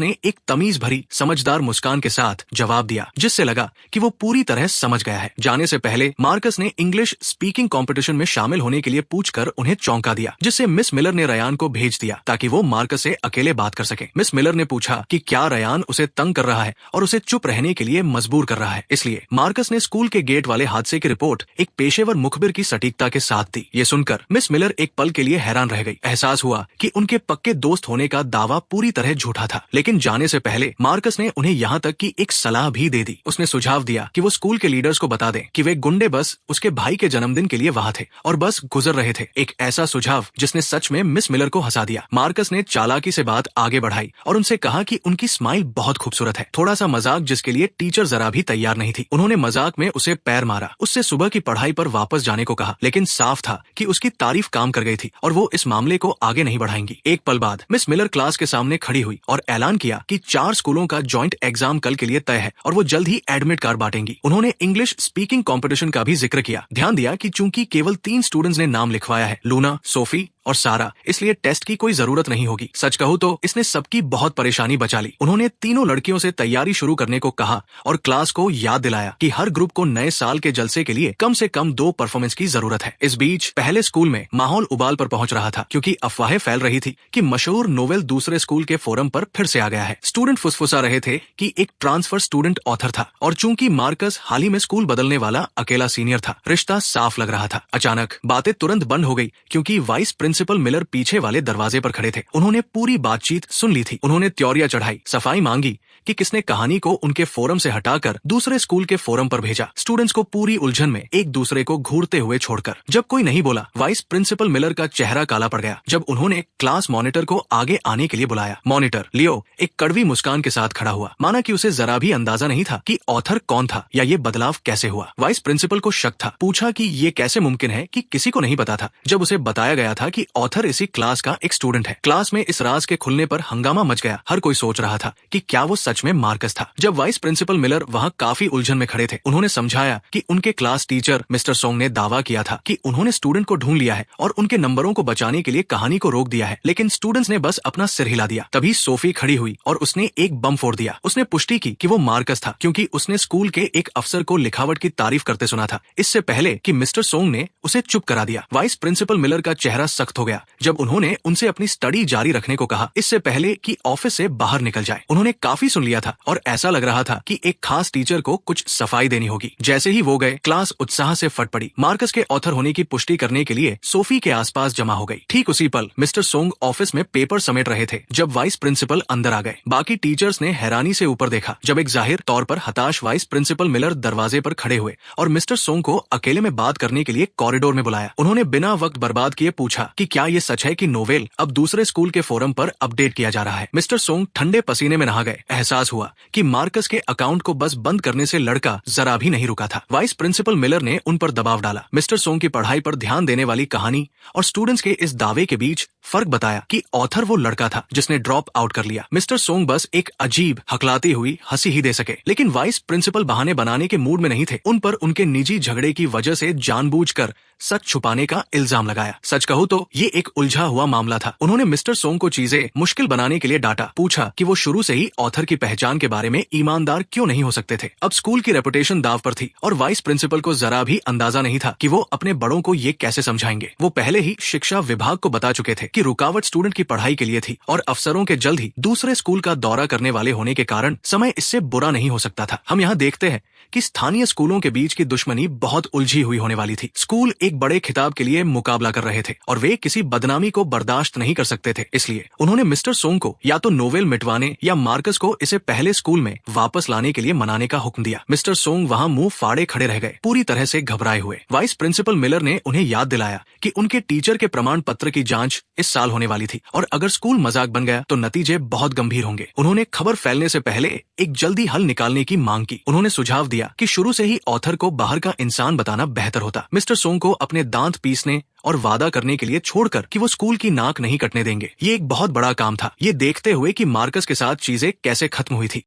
ने एक तमीज भरी समझदार मुस्कान के साथ जवाब दिया, जिससे लगा कि वो पूरी तरह समझ गया है। जाने से पहले मार्कस ने इंग्लिश स्पीकिंग कंपटीशन में शामिल होने के लिए पूछकर उन्हें चौंका दिया, जिससे मिस मिलर ने रयान को भेज दिया ताकि वो मार्कस से अकेले बात कर सके। मिस मिलर ने पूछा कि क्या रयान उसे तंग कर रहा है और उसे चुप रहने के लिए मजबूर कर रहा है। इसलिए मार्कस ने स्कूल के गेट वाले हादसे की रिपोर्ट एक पेशेवर मुखबिर की सटीकता के साथ दी। ये सुनकर मिस मिलर एक पल के लिए हैरान रह गई। एहसास हुआ कि उनके पक्के दोस्त होने का दावा पूरी तरह झूठा था। लेकिन जाने से पहले मार्कस ने उन्हें यहाँ तक कि एक सलाह भी दे दी। उसने सुझाव दिया कि वो स्कूल के लीडर्स को बता दें कि वे गुंडे बस उसके भाई के जन्मदिन के लिए वहां थे और बस गुजर रहे थे। एक ऐसा सुझाव जिसने सच में मिस मिलर को हंसा दिया। मार्कस ने चालाकी से बात आगे बढ़ाई और उनसे कहा कि उनकी स्माइल बहुत खूबसूरत है। थोड़ा सा मजाक जिसके लिए टीचर जरा भी तैयार नहीं थी। उन्होंने मजाक में उसे पैर मारा, उससे सुबह की पढ़ाई पर वापस जाने को कहा, लेकिन साफ था कि उसकी तारीफ काम कर गई थी और वो इस मामले को आगे नहीं बढ़ाएंगी। एक पल बाद मिस मिलर क्लास के सामने खड़ी हुई और ऐलान किया कि 4 स्कूलों का जॉइंट एग्जाम कल के लिए तय है और वो जल्द ही एडमिट कार्ड बांटेंगी। उन्होंने इंग्लिश स्पीकिंग कंपटीशन का भी जिक्र किया। ध्यान दिया कि चूंकि केवल 3 स्टूडेंट्स ने नाम लिखवाया है, लूना, सोफी और सारा, इसलिए टेस्ट की कोई जरूरत नहीं होगी। सच कहूँ तो इसने सबकी बहुत परेशानी बचा ली। उन्होंने तीनों लड़कियों से तैयारी शुरू करने को कहा और क्लास को याद दिलाया कि हर ग्रुप को नए साल के जलसे के लिए कम से कम 2 परफॉर्मेंस की जरूरत है। इस बीच पहले स्कूल में माहौल उबाल पर पहुंच रहा था, क्योंकि अफवाहें फैल रही थी कि मशहूर नोवेल दूसरे स्कूल के फोरम पर फिर से आ गया है। स्टूडेंट फुसफुसा रहे थे कि एक ट्रांसफर स्टूडेंट ऑथर था, और चूंकि मार्कस हाल ही में स्कूल बदलने वाला अकेला सीनियर था, रिश्ता साफ लग रहा था। अचानक बातें तुरंत बंद हो गई, क्योंकि वाइस प्रिंसिपल मिलर पीछे वाले दरवाजे पर खड़े थे। उन्होंने पूरी बातचीत सुन ली थी। उन्होंने त्योरियां चढ़ाई, सफाई मांगी कि किसने कहानी को उनके फोरम से हटाकर दूसरे स्कूल के फोरम पर भेजा। स्टूडेंट्स को पूरी उलझन में एक दूसरे को घूरते हुए छोड़कर। जब कोई नहीं बोला, वाइस प्रिंसिपल मिलर का चेहरा काला पड़ गया। जब उन्होंने क्लास मॉनिटर को आगे आने के लिए बुलाया, मॉनिटर लियो एक कड़वी मुस्कान के साथ खड़ा हुआ, माना कि उसे जरा भी अंदाजा नहीं था कि ऑथर कौन था या ये बदलाव कैसे हुआ। वाइस प्रिंसिपल को शक था, पूछा कि ये कैसे मुमकिन है कि किसी को नहीं पता था, जब उसे बताया गया था कि ऑथर इसी क्लास का एक स्टूडेंट है। क्लास में इस राज के खुलने पर हंगामा मच गया। हर कोई सोच रहा था कि क्या वो सच में मार्कस था। जब वाइस प्रिंसिपल मिलर वहाँ काफी उलझन में खड़े थे, उन्होंने समझाया कि उनके क्लास टीचर मिस्टर सोंग ने दावा किया था कि उन्होंने स्टूडेंट को ढूंढ लिया है और उनके नंबरों को बचाने के लिए कहानी को रोक दिया है, लेकिन स्टूडेंट्स ने बस अपना सिर हिला दिया। तभी सोफी खड़ी हुई और उसने एक बम फोड़ दिया। उसने पुष्टि की कि वो मार्कस था, क्योंकि उसने स्कूल के एक अफसर को लिखावट की तारीफ करते सुना था, इससे पहले कि मिस्टर सोंग ने उसे चुप करा दिया। वाइस प्रिंसिपल मिलर का चेहरा सख्त हो गया जब उन्होंने उनसे अपनी स्टडी जारी रखने को कहा, इससे पहले कि ऑफिस से बाहर निकल जाए। उन्होंने काफी सुन लिया था और ऐसा लग रहा था कि एक खास टीचर को कुछ सफाई देनी होगी। जैसे ही वो गए, क्लास उत्साह से फट पड़ी। मार्कस के ऑथर होने की पुष्टि करने के लिए सोफी के आसपास जमा हो गई। ठीक उसी पल मिस्टर सोंग ऑफिस में पेपर समेट रहे थे जब वाइस प्रिंसिपल अंदर आ गए। बाकी टीचर्स ने हैरानी से ऊपर देखा जब एक जाहिर तौर पर हताश वाइस प्रिंसिपल मिलर दरवाजे पर खड़े हुए और मिस्टर सोंग को अकेले में बात करने के लिए कॉरिडोर में बुलाया। उन्होंने बिना वक्त बर्बाद किए पूछा कि क्या ये सच है कि नोवेल अब दूसरे स्कूल के फोरम पर अपडेट किया जा रहा है। मिस्टर सोंग ठंडे पसीने में नहा गए। एहसास हुआ कि मार्कस के अकाउंट को बस बंद करने से लड़का जरा भी नहीं रुका था। वाइस प्रिंसिपल मिलर ने उन पर दबाव डाला। मिस्टर सोंग की पढ़ाई पर ध्यान देने वाली कहानी और स्टूडेंट्स के इस दावे के बीच फर्क बताया कि ऑथर वो लड़का था जिसने ड्रॉप आउट कर लिया। मिस्टर सोंग बस एक अजीब हकलाती हुई हंसी ही दे सके, लेकिन वाइस प्रिंसिपल बहाने बनाने के मूड में नहीं थे। उन पर उनके निजी झगड़े की वजह से जानबूझकर सच छुपाने का इल्जाम लगाया। सच कहूँ तो ये एक उलझा हुआ मामला था। उन्होंने मिस्टर सोंग को चीजें मुश्किल बनाने के लिए डांटा, पूछा कि वो शुरू से ही ऑथर की पहचान के बारे में ईमानदार क्यों नहीं हो सकते थे। अब स्कूल की रेपुटेशन दाव पर थी और वाइस प्रिंसिपल को जरा भी अंदाजा नहीं था कि वो अपने बड़ों को ये कैसे समझाएंगे। वो पहले ही शिक्षा विभाग को बता चुके थे कि रुकावट स्टूडेंट की पढ़ाई के लिए थी और अफसरों के जल्द ही दूसरे स्कूल का दौरा करने वाले होने के कारण समय इससे बुरा नहीं हो सकता था। हम यहाँ देखते हैं कि स्थानीय स्कूलों के बीच की दुश्मनी बहुत उलझी हुई होने वाली थी। स्कूल एक बड़े खिताब के लिए मुकाबला कर रहे थे और वे किसी बदनामी को बर्दाश्त नहीं कर सकते थे। इसलिए उन्होंने मिस्टर सोंग को या तो नोवेल मिटवाने या मार्कस को इसे पहले स्कूल में वापस लाने के लिए मनाने का हुक्म दिया। मिस्टर सोंग वहाँ मुंह फाड़े खड़े रह गए, पूरी तरह से घबराए हुए। वाइस प्रिंसिपल मिलर ने उन्हें याद दिलाया कि उनके टीचर के प्रमाण पत्र की जांच इस साल होने वाली थी और अगर स्कूल मजाक बन गया तो नतीजे बहुत गंभीर होंगे। उन्होंने खबर फैलने से पहले एक जल्दी हल निकालने की मांग की। उन्होंने सुझाव दिया कि शुरू से ही ऑथर को बाहर का इंसान बताना बेहतर होता। मिस्टर सोंग को अपने दांत पीसने और वादा करने के लिए छोड़कर कि वो स्कूल की नाक नहीं कटने देंगे। ये एक बहुत बड़ा काम था, ये देखते हुए कि मार्कस के साथ चीजें कैसे खत्म हुई थी।